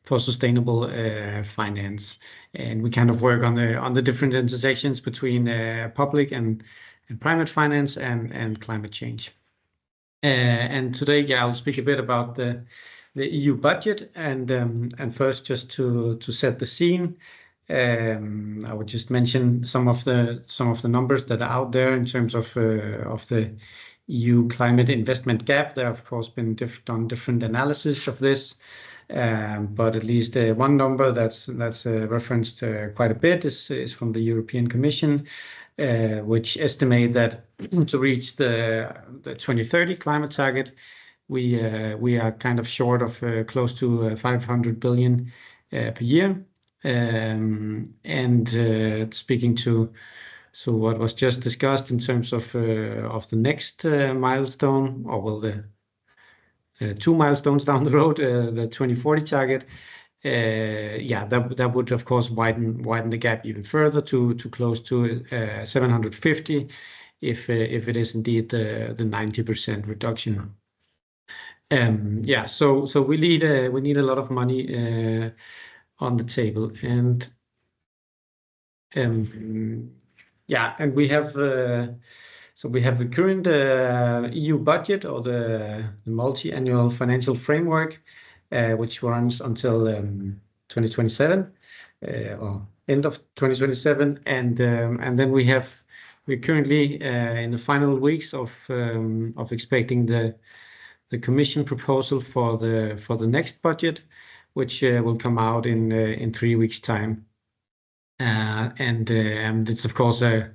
Sustainable Finance, and we kind of work on the different intersections between public and private finance and climate change. And today, I'll speak a bit about the EU budget, and first, just to set the scene, I would just mention some of the numbers that are out there in terms of the EU climate investment gap. There have, of course, been done different analysis of this, but at least one number that's referenced quite a bit is from the European Commission, which estimate that to reach the 2030 climate target, we are kind of short of close to 500 billion per year. And speaking to what was just discussed in terms of the next milestone, or well, the 2 milestones down the road, the 2040 target, that would of course widen the gap even further to close to 750 if it is indeed the 90% reduction. So we need a lot of money on the table, and we have the current EU budget, or the Multiannual Financial Framework, which runs until 2027 or end of 2027, and then we're currently in the final weeks of expecting the Commission proposal for the next budget, which will come out in 3 weeks' time, and it's of course a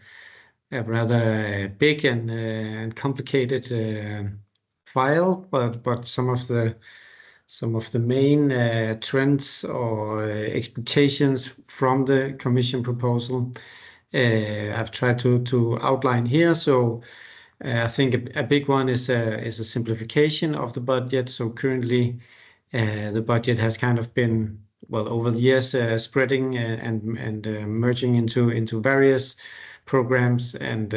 rather big and complicated file, but some of the main trends or expectations from the Commission proposal I've tried to outline here. So I think a big one is a simplification of the budget. So currently the budget has kind of been, well, over the years spreading and merging into various programs and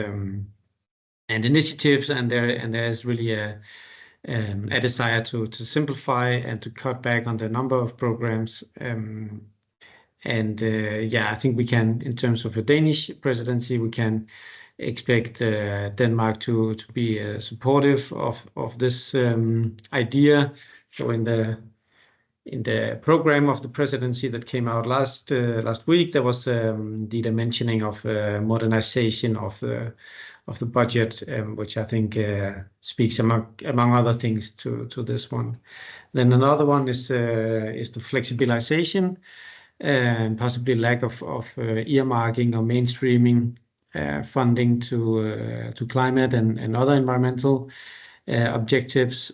initiatives, and there's really a desire to simplify and to cut back on the number of programs. I think we can, in terms of a Danish presidency, we can expect Denmark to be supportive of this idea. So in the program of the presidency that came out last week, there was indeed a mentioning of modernization of the budget, which I think speaks among other things to this one. Then another one is the flexibilization and possibly lack of earmarking or mainstreaming funding to climate and other environmental objectives.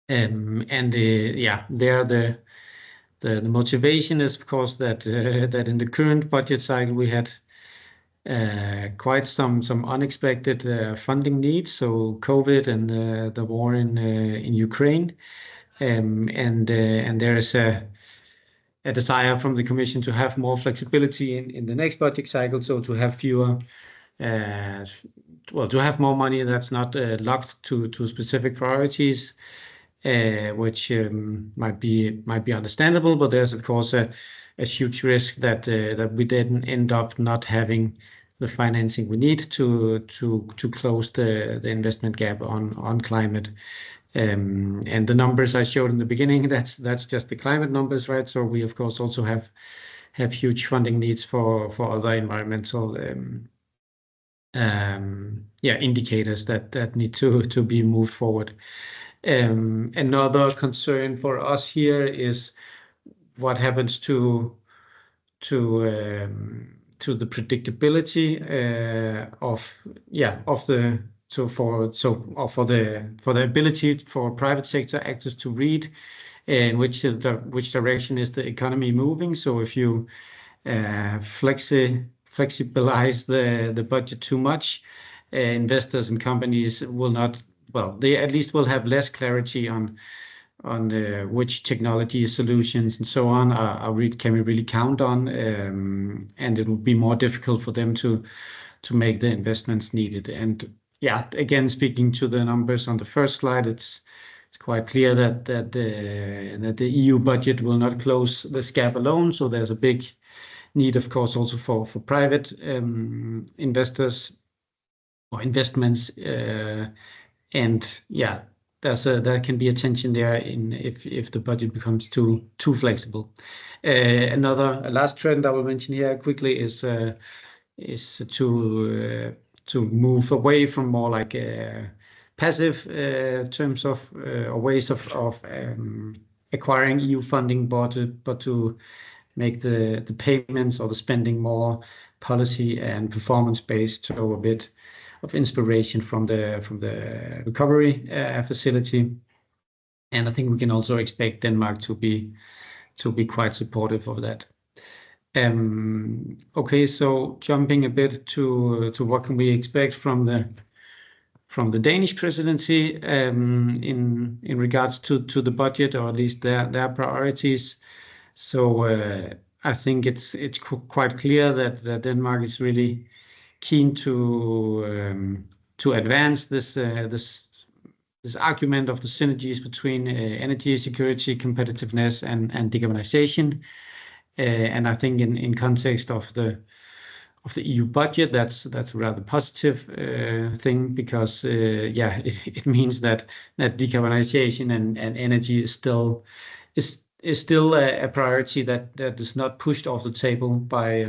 The motivation is, of course, that in the current budget cycle we had quite some unexpected funding needs. So COVID and the war in Ukraine, and there is a desire from the Commission to have more flexibility in the next budget cycle. So to have to have more money that's not locked to specific priorities. Which might be understandable, but there's of course a huge risk that we then end up not having the financing we need to close the investment gap on climate. And the numbers I showed in the beginning, that's just the climate numbers, right? So we of course also have huge funding needs for other environmental indicators that need to be moved forward. Another concern for us here is what happens to the predictability for the ability for private sector actors to read in which direction is the economy moving. So if you flexibilize the budget too much, investors and companies will not. Well, they at least will have less clarity on which technology solutions and so on can we really count on, and it will be more difficult for them to make the investments needed. And yeah, again, speaking to the numbers on the first slide, it's quite clear that the EU budget will not close this gap alone. So there's a big need, of course, also for private investors or investments. And yeah, there can be a tension there if the budget becomes too flexible. A last trend I will mention here quickly is to move away from more like passive terms of or ways of acquiring EU funding, but to make the payments or the spending more policy and performance based, so a bit of inspiration from the recovery facility. And I think we can also expect Denmark to be quite supportive of that. Okay, so jumping a bit to what can we expect from the Danish presidency in regards to the budget, or at least their priorities. So I think it's quite clear that Denmark is really keen to advance this argument of the synergies between energy security, competitiveness, and decarbonization. And I think in context of the EU budget, that's a rather positive thing, because it means that decarbonization and energy is still a priority that is not pushed off the table by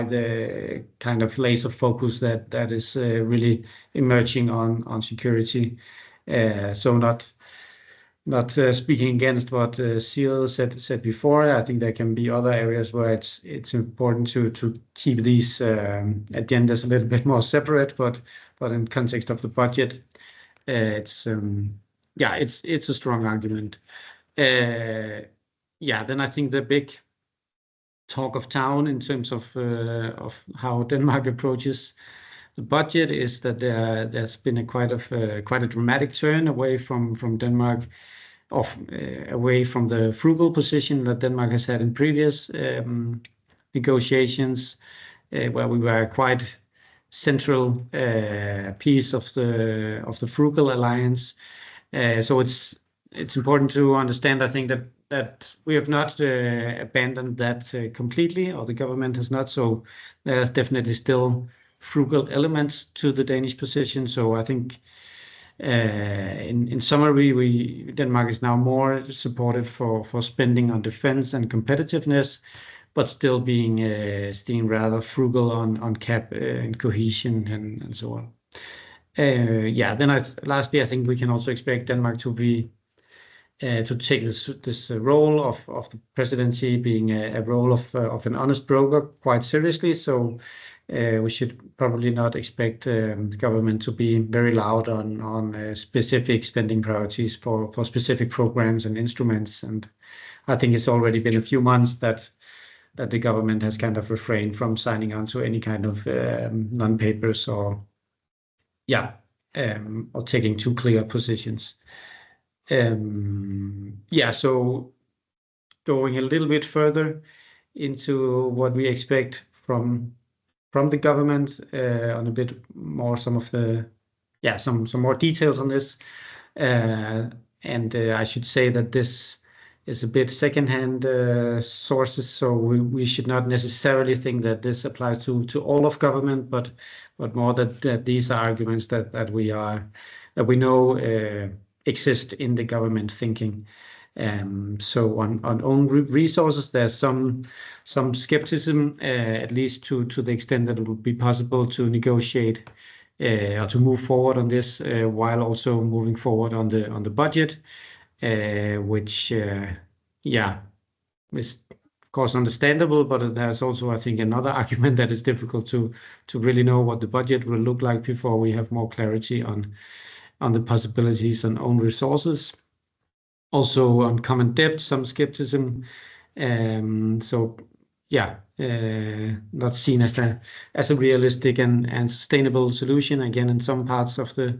the kind of laser focus that is really emerging on security. So not speaking against what Seal said before. I think there can be other areas where it's important to keep these agendas a little bit more separate, but in context of the budget, it's a strong argument. Then I think the big talk of town in terms of how Denmark approaches the budget is that there's been quite a dramatic turn away from Denmark, away from the frugal position that Denmark has had in previous negotiations, where we were quite central piece of the frugal alliance. So it's important to understand, I think, that we have not abandoned that completely, or the government has not. So there's definitely still frugal elements to the Danish position. So I think in summary, Denmark is now more supportive for spending on defense and competitiveness, but still being seen rather frugal on CAP and cohesion and so on. Lastly, I think we can also expect Denmark to take this role of the presidency being a role of an honest broker quite seriously. So we should probably not expect the government to be very loud on specific spending priorities for specific programs and instruments. And I think it's already been a few months that the government has kind of refrained from signing on to any kind of non-papers or taking too clear positions. So going a little bit further into what we expect from the government on a bit more some more details on this. I should say that this is a bit secondhand sources, so we should not necessarily think that this applies to all of government, but more that these are arguments that we know exist in the government thinking. So on own resources, there's some skepticism, at least to the extent that it would be possible to negotiate or to move forward on this while also moving forward on the budget, which is of course understandable, but there's also, I think, another argument that it's difficult to really know what the budget will look like before we have more clarity on the possibilities on own resources. Also on common debt, some skepticism. Not seen as a realistic and sustainable solution, again, in some parts of the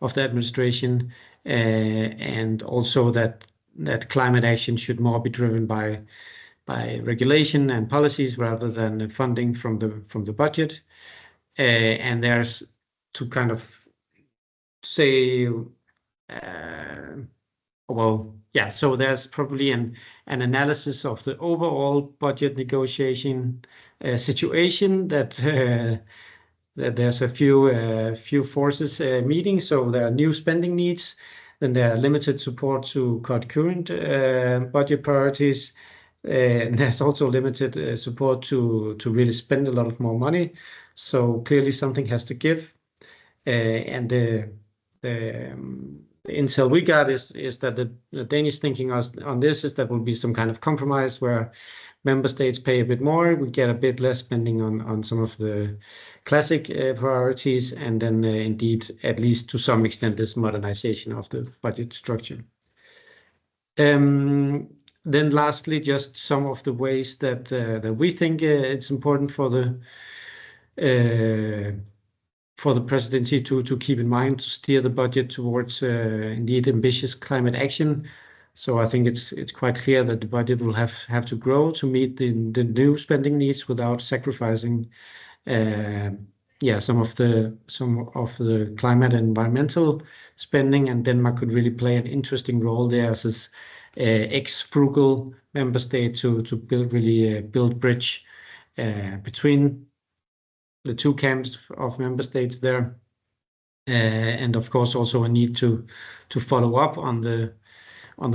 administration, and also that climate action should more be driven by regulation and policies rather than funding from the budget. and there's to kind of say, so there's probably an analysis of the overall budget negotiation situation that there's a few forces meeting. So there are new spending needs, then there are limited support to cut current budget priorities. And there's also limited support to really spend a lot of more money. So clearly something has to give. And the intel we got is that the Danish thinking on this is that will be some kind of compromise where member states pay a bit more, we get a bit less spending on some of the classic priorities, and then indeed, at least to some extent, this modernization of the budget structure. Then lastly, just some of the ways that we think it's important for the presidency to keep in mind to steer the budget towards indeed ambitious climate action. So I think it's quite clear that the budget will have to grow to meet the new spending needs without sacrificing some of the climate and environmental spending, and Denmark could really play an interesting role there as this ex-frugal member state to build bridge between the two camps of member states there, and of course also a need to follow up on the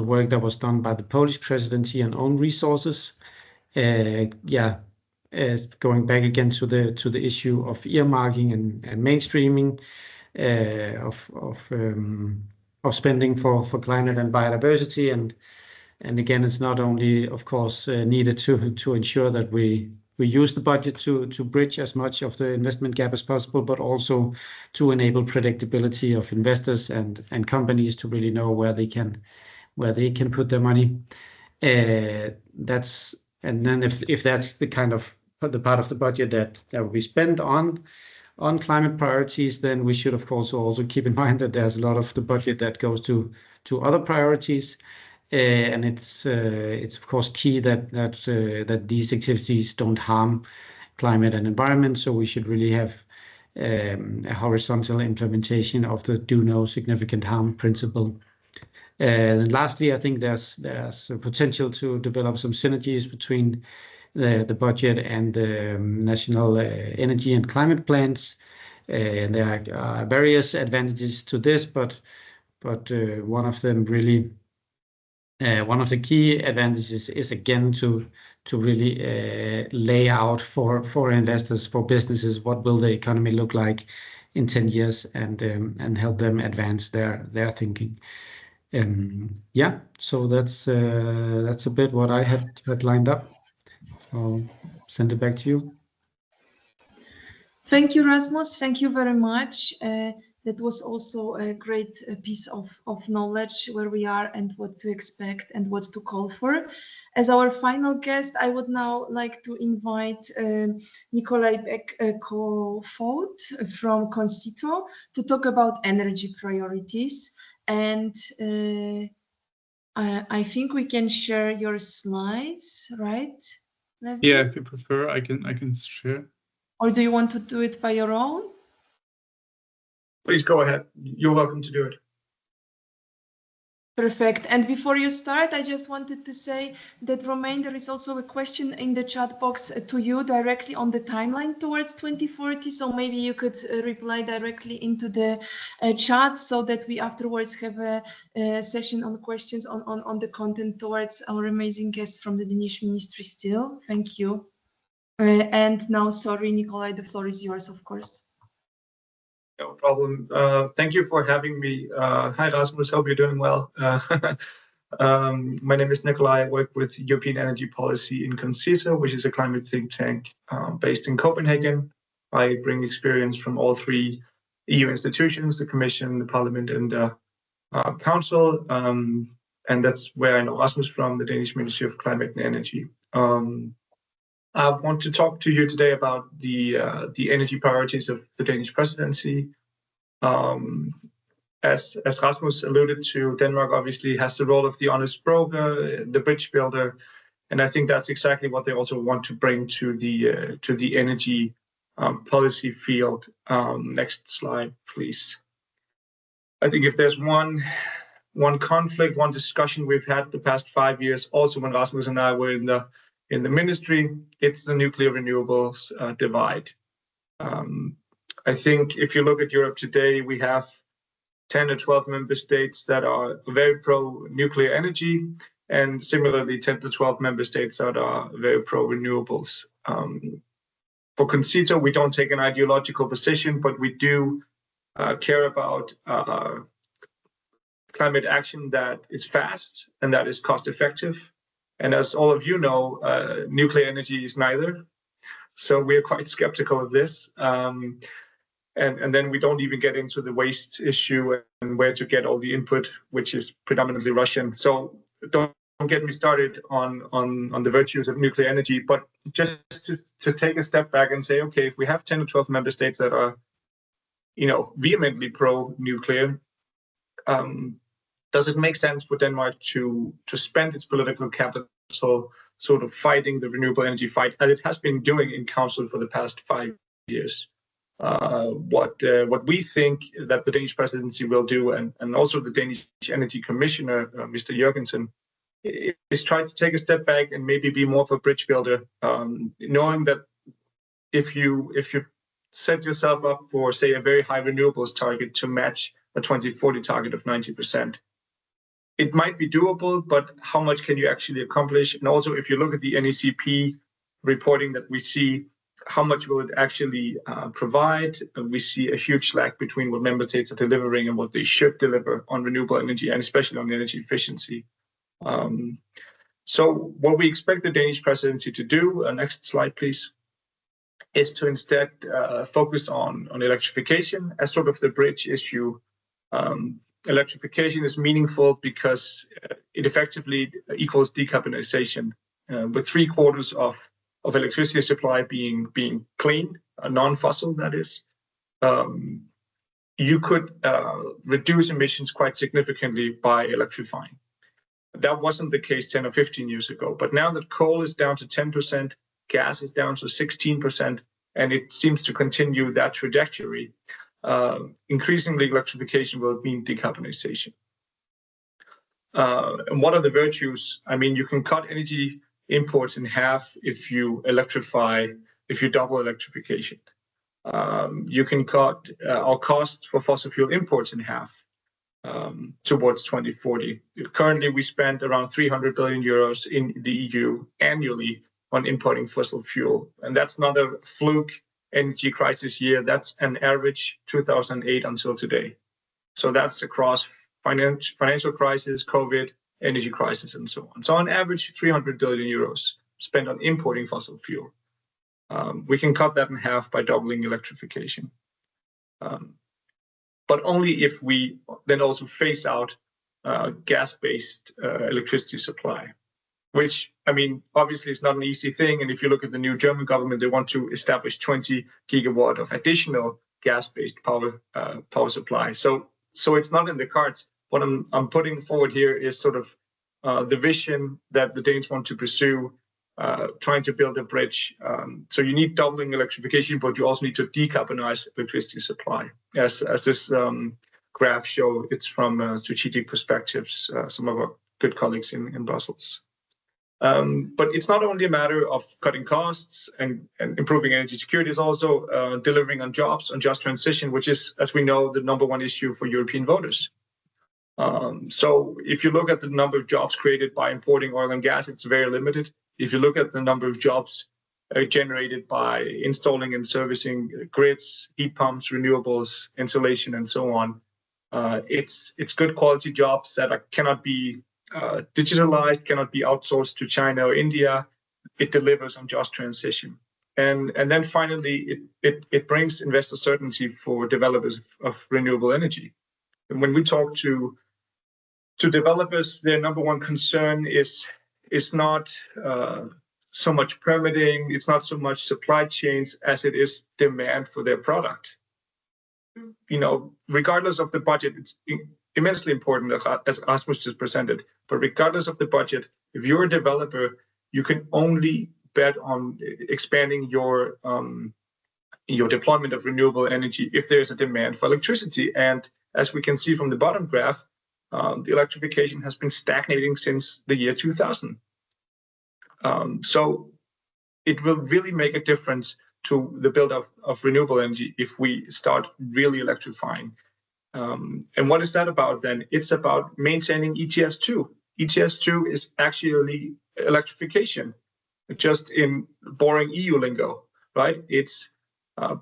work that was done by the Polish presidency on own resources. Going back again to the issue of earmarking and mainstreaming of spending for climate and biodiversity, and again, it's not only, of course, needed to ensure that we use the budget to bridge as much of the investment gap as possible, but also to enable predictability of investors and companies to really know where they can put their money. And then if that's the kind of the part of the budget that will be spent on climate priorities, then we should of course also keep in mind that there's a lot of the budget that goes to other priorities. And it's of course key that these activities don't harm climate and environment. So we should really have a horizontal implementation of the do no significant harm principle. And lastly, I think there's a potential to develop some synergies between the budget and the national energy and climate plans. And there are various advantages to this, but one of them really. One of the key advantages is again to really lay out for investors, for businesses, what will the economy look like in 10 years, and help them advance their thinking. So that's a bit what I had lined up. So I'll send it back to you. Thank you, Rasmus. Thank you very much. That was also a great piece of knowledge where we are and what to expect and what to call for. As our final guest, I would now like to invite Nikolai Beck-Kofod from Concito to talk about energy priorities. And I think we can share your slides, right, Levi? Yeah, if you prefer, I can share. Or do you want to do it by your own? Please go ahead. You're welcome to do it. Perfect. And before you start, I just wanted to say that, Romain, there is also a question in the chat box to you directly on the timeline towards 2040. So maybe you could reply directly into the chat so that we afterwards have a session on questions on the content towards our amazing guests from the Danish Ministry still. Thank you. And now, sorry, Nikolai, the floor is yours, of course. No problem. Thank you for having me. Hi, Rasmus. Hope you're doing well. My name is Nikolai. I work with European Energy Policy in Concito, which is a climate think tank based in Copenhagen. I bring experience from all three EU institutions, the Commission, the Parliament, and the Council. And that's where I know Rasmus from, the Danish Ministry of Climate and Energy. I want to talk to you today about the energy priorities of the Danish presidency. As Rasmus alluded to, Denmark obviously has the role of the honest broker, the bridge builder, and I think that's exactly what they also want to bring to the energy policy field. Next slide, please. I think if there's one conflict, one discussion we've had the past 5 years, also when Rasmus and I were in the ministry, it's the nuclear renewables divide. I think if you look at Europe today, we have 10 or 12 member states that are very pro-nuclear energy, and similarly 10 to 12 member states that are very pro-renewables. For Concito, we don't take an ideological position, but we do care about climate action that is fast and that is cost effective. And as all of you know, nuclear energy is neither. So we're quite skeptical of this. And then we don't even get into the waste issue and where to get all the input, which is predominantly Russian. So don't get me started on the virtues of nuclear energy, but just to take a step back and say, okay, if we have 10 or 12 member states that are, vehemently pro-nuclear, does it make sense for Denmark to spend its political capital sort of fighting the renewable energy fight, as it has been doing in Council for the past 5 years? What we think that the Danish presidency will do, and also the Danish Energy Commissioner, Mr. Jørgensen, is try to take a step back and maybe be more of a bridge builder, knowing that if you set yourself up for, say, a very high renewables target to match a 2040 target of 90%, it might be doable, but how much can you actually accomplish? And also, if you look at the NECP reporting that we see, how much will it actually provide? We see a huge lag between what member states are delivering and what they should deliver on renewable energy, and especially on energy efficiency. So what we expect the Danish presidency to do, next slide, please, is to instead focus on electrification as sort of the bridge issue. Electrification is meaningful because it effectively equals decarbonization, with 3/4 of electricity supply being clean, non-fossil, that is. You could reduce emissions quite significantly by electrifying. That wasn't the case 10 or 15 years ago, but now that coal is down to 10%, gas is down to 16%, and it seems to continue that trajectory, increasingly electrification will mean decarbonization. And what are the virtues? I mean, you can cut energy imports in half if you double electrification. You can cut our costs for fossil fuel imports in half towards 2040. Currently, we spend around 300 billion euros in the EU annually on importing fossil fuel. And that's not a fluke energy crisis year. That's an average 2008 until today. So that's across financial crisis, COVID, energy crisis, and so on. So on average, 300 billion euros spent on importing fossil fuel. We can cut that in half by doubling electrification. But only if we then also phase out gas-based electricity supply, which, I mean, obviously is not an easy thing. And if you look at the new German government, they want to establish 20 gigawatt of additional gas-based power supply. So it's not in the cards. What I'm putting forward here is sort of the vision that the Danes want to pursue, trying to build a bridge. So you need doubling electrification, but you also need to decarbonize electricity supply. As this graph shows, it's from Strategic Perspectives, some of our good colleagues in Brussels. But it's not only a matter of cutting costs and improving energy security, it's also delivering on jobs, on just transition, which is, as we know, the #1 issue for European voters. So if you look at the number of jobs created by importing oil and gas, it's very limited. If you look at the number of jobs generated by installing and servicing grids, heat pumps, renewables, insulation, and so on, it's good quality jobs that cannot be digitalized, cannot be outsourced to China or India. It delivers on just transition. And then finally, it brings investor certainty for developers of renewable energy. And when we talk to developers, their #1 concern is not so much permitting, it's not so much supply chains as it is demand for their product. Regardless of the budget, it's immensely important, as Rasmus just presented, but regardless of the budget, if you're a developer, you can only bet on expanding your your deployment of renewable energy if there's a demand for electricity. And as we can see from the bottom graph, the electrification has been stagnating since the year 2000. So it will really make a difference to the build-up of renewable energy if we start really electrifying. And what is that about then? It's about maintaining ETS2. ETS2 is actually electrification, just in boring EU lingo, right? It's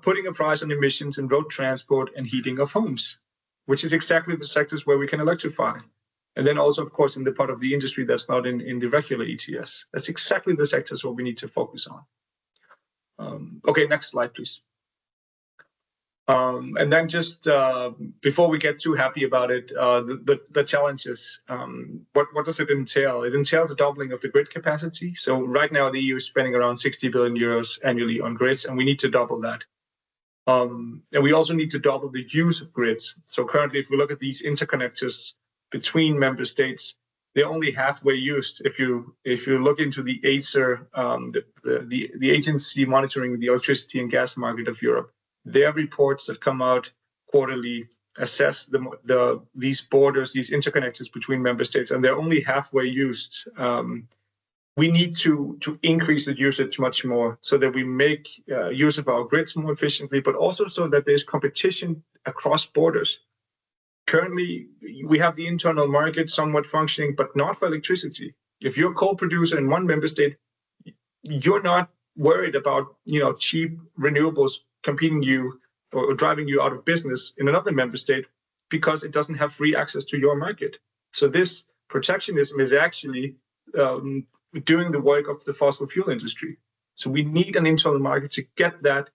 putting a price on emissions in road transport and heating of homes, which is exactly the sectors where we can electrify. And then also, of course, in the part of the industry that's not in the regular ETS. That's exactly the sectors where we need to focus on. Okay, next slide, please. And then just before we get too happy about it, the challenges, what does it entail? It entails a doubling of the grid capacity. So right now the EU is spending around 60 billion euros annually on grids, and we need to double that. And we also need to double the use of grids. So currently, if we look at these interconnectors between member states, they're only halfway used. If you look into the ACER, the agency monitoring the electricity and gas market of Europe, their reports that come out quarterly assess these borders, these interconnectors between member states, and they're only halfway used. We need to increase the usage much more so that we make use of our grids more efficiently, but also so that there's competition across borders. Currently, we have the internal market somewhat functioning, but not for electricity. If you're a coal producer in one member state, you're not worried about cheap renewables competing you or driving you out of business in another member state because it doesn't have free access to your market. So this protectionism is actually doing the work of the fossil fuel industry. So we need an internal market to get that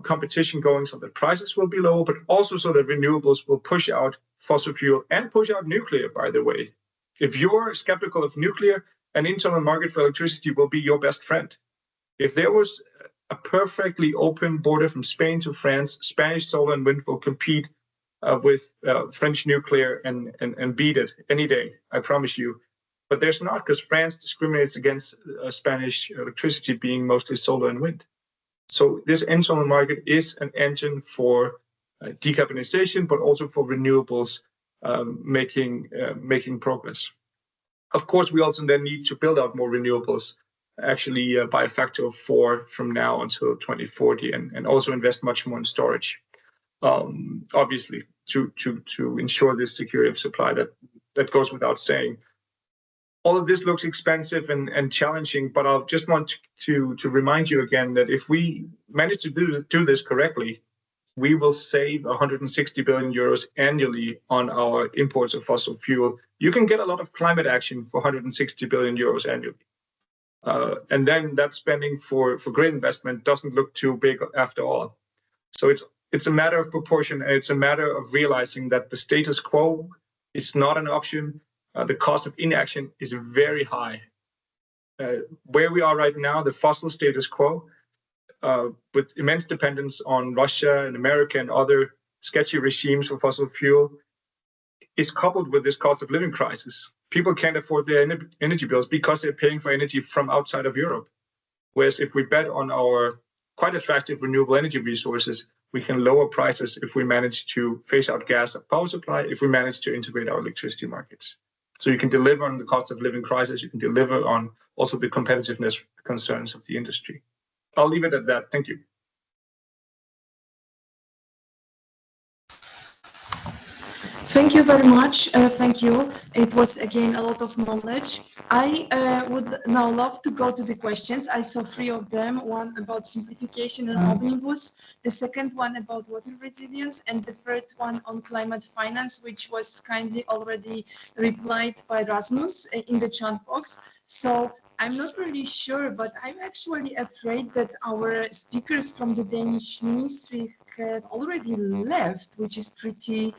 competition going so that prices will be low, but also so that renewables will push out fossil fuel and push out nuclear, by the way. If you're skeptical of nuclear, an internal market for electricity will be your best friend. If there was a perfectly open border from Spain to France, Spanish solar and wind will compete with French nuclear and beat it any day, I promise you. But there's not, because France discriminates against Spanish electricity being mostly solar and wind. So this internal market is an engine for decarbonization, but also for renewables making progress. Of course, we also then need to build out more renewables, actually by a factor of 4 from now until 2040, and also invest much more in storage, obviously, to ensure this security of supply that goes without saying. All of this looks expensive and challenging, but I just want to remind you again that if we manage to do this correctly, we will save 160 billion euros annually on our imports of fossil fuel. You can get a lot of climate action for 160 billion euros annually. And then that spending for grid investment doesn't look too big after all. So it's a matter of proportion, and it's a matter of realizing that the status quo is not an option. The cost of inaction is very high. Where we are right now, the fossil status quo, with immense dependence on Russia and America and other sketchy regimes for fossil fuel, is coupled with this cost of living crisis. People can't afford their energy bills because they're paying for energy from outside of Europe. Whereas if we bet on our quite attractive renewable energy resources, we can lower prices if we manage to phase out gas at power supply, if we manage to integrate our electricity markets. So you can deliver on the cost of living crisis, you can deliver on also the competitiveness concerns of the industry. I'll leave it at that. Thank you. Thank you very much. Thank you. It was again a lot of knowledge. I would now love to go to the questions. I saw 3 of them, one about simplification and omnibus, the second one about water resilience, and the third one on climate finance, which was kindly already replied by Rasmus in the chat box. So I'm not really sure, but I'm actually afraid that our speakers from the Danish ministry had already left, which is pretty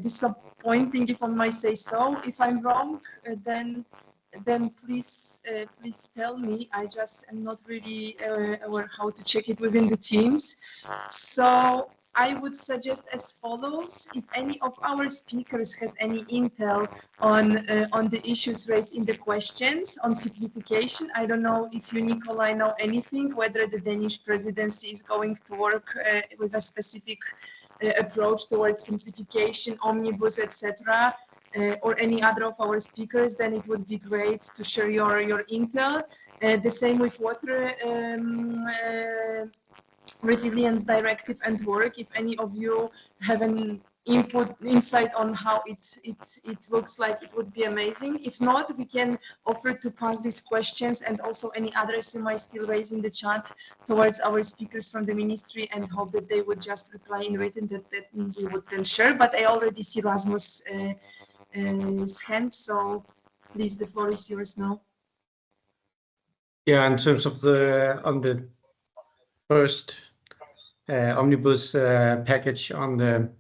disappointing, if I might say so. If I'm wrong, then please tell me. I just am not really aware how to check it within the teams. So I would suggest as follows: if any of our speakers has any intel on the issues raised in the questions on simplification, I don't know if you, Nikolai, know anything, whether the Danish presidency is going to work with a specific approach towards simplification, omnibus, etc., or any other of our speakers, then it would be great to share your intel. The same with water resilience directive and work. If any of you have an insight on how it looks like, it would be amazing. If not, we can offer to pass these questions and also any others you might still raise in the chat towards our speakers from the ministry, and hope that they would just reply in written, that we would then share. But I already see Rasmus' hand, so please, the floor is yours now. Yeah, in terms of the first omnibus package on the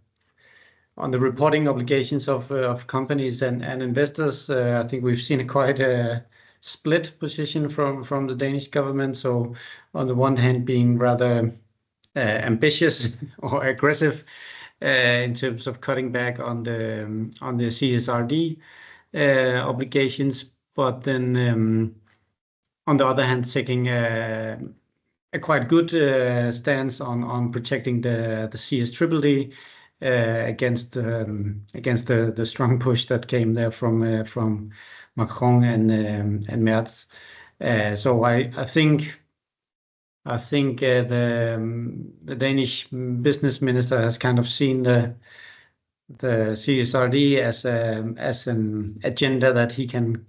reporting obligations of companies and investors, I think we've seen quite a split position from the Danish government. So on the one hand, being rather ambitious or aggressive in terms of cutting back on the CSRD obligations, but then on the other hand, taking a quite good stance on protecting the CSDDD against the strong push that came there from Macron and Merz. So I think the Danish business minister has kind of seen the CSRD as an agenda that he can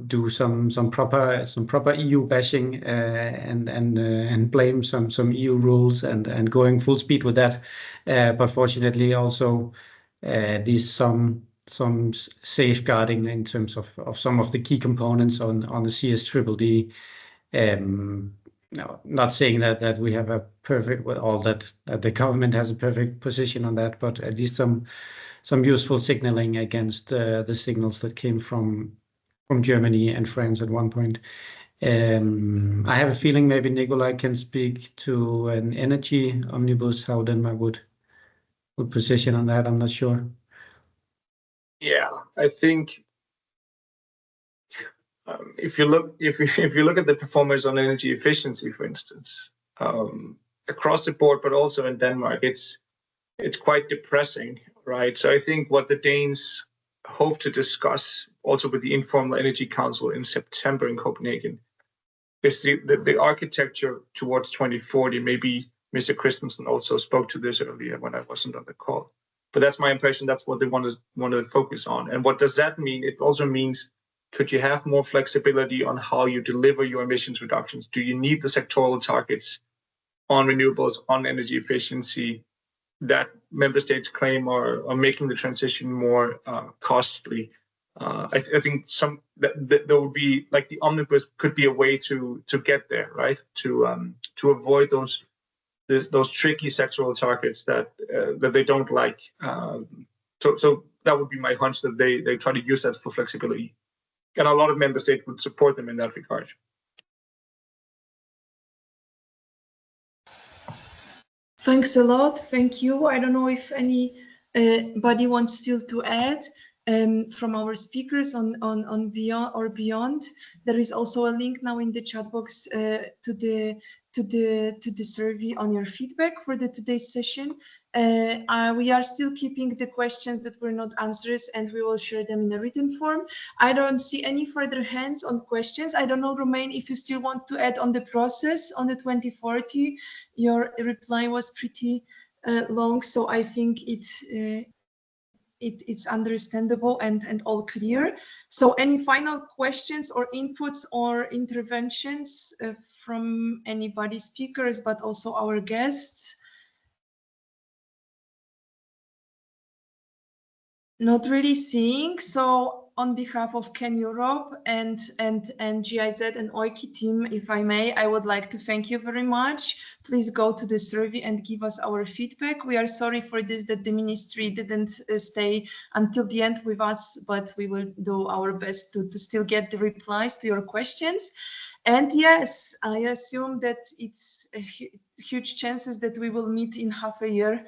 do some proper EU bashing and blame some EU rules and going full speed with that. But fortunately, also these some safeguarding in terms of some of the key components on the CSDDD. No, not saying that we have a perfect, or that the government has a perfect position on that, but at least some useful signaling against the signals that came from Germany and France at one point. I have a feeling maybe Nikolai can speak to an energy omnibus, how Denmark would position on that. I'm not sure. Yeah, I think if you look at the performance on energy efficiency, for instance, across the board, but also in Denmark, it's quite depressing, right? So I think what the Danes hope to discuss also with the Informal Energy Council in September in Copenhagen is the architecture towards 2040. Maybe Mr. Christensen also spoke to this earlier when I wasn't on the call. But that's my impression. That's what they want to focus on. And what does that mean? It also means, could you have more flexibility on how you deliver your emissions reductions? Do you need the sectoral targets on renewables, on energy efficiency that member states claim are making the transition more costly? I think there would be, like, the omnibus could be a way to get there, right? To avoid those tricky sectoral targets that they don't like. So that would be my hunch, that they try to use that for flexibility, and a lot of member states would support them in that regard. Thanks a lot. Thank you. I don't know if anybody wants still to add from our speakers on beyond. There is also a link now in the chat box to the survey on your feedback for today's session. We are still keeping the questions that were not answered, and we will share them in a written form. I don't see any further hands on questions. I don't know, Romain, if you still want to add on the process on the 2040. Your reply was pretty long, so I think it's understandable and all clear. So any final questions or inputs or interventions from anybody, speakers, but also our guests? Not really seeing. So on behalf of Can Europe and GIZ and EUKI team, if I may, I would like to thank you very much. Please go to the survey and give us our feedback. We are sorry for this, that the ministry didn't stay until the end with us, but we will do our best to still get the replies to your questions. And yes, I assume that it's a huge chances that we will meet in half a year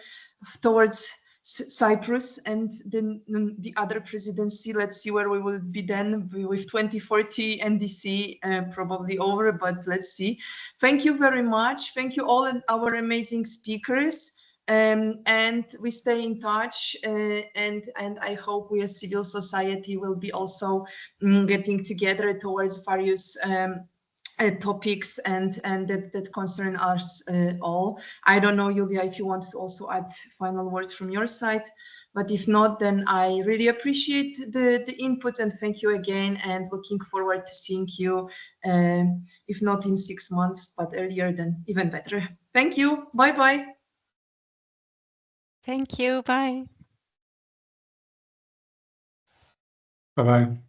towards Cyprus and then the other presidency. Let's see where we will be then with 2040 NDC probably over, but let's see. Thank you very much. Thank you all and our amazing speakers. And we stay in touch and I hope we as civil society will be also getting together towards various topics and that concern us all. I don't know, Julia, if you want to also add final words from your side, but if not, then I really appreciate the inputs and thank you again and looking forward to seeing you, if not in 6 months, but earlier, then even better. Thank you. Bye-bye. Thank you. Bye. Bye-bye.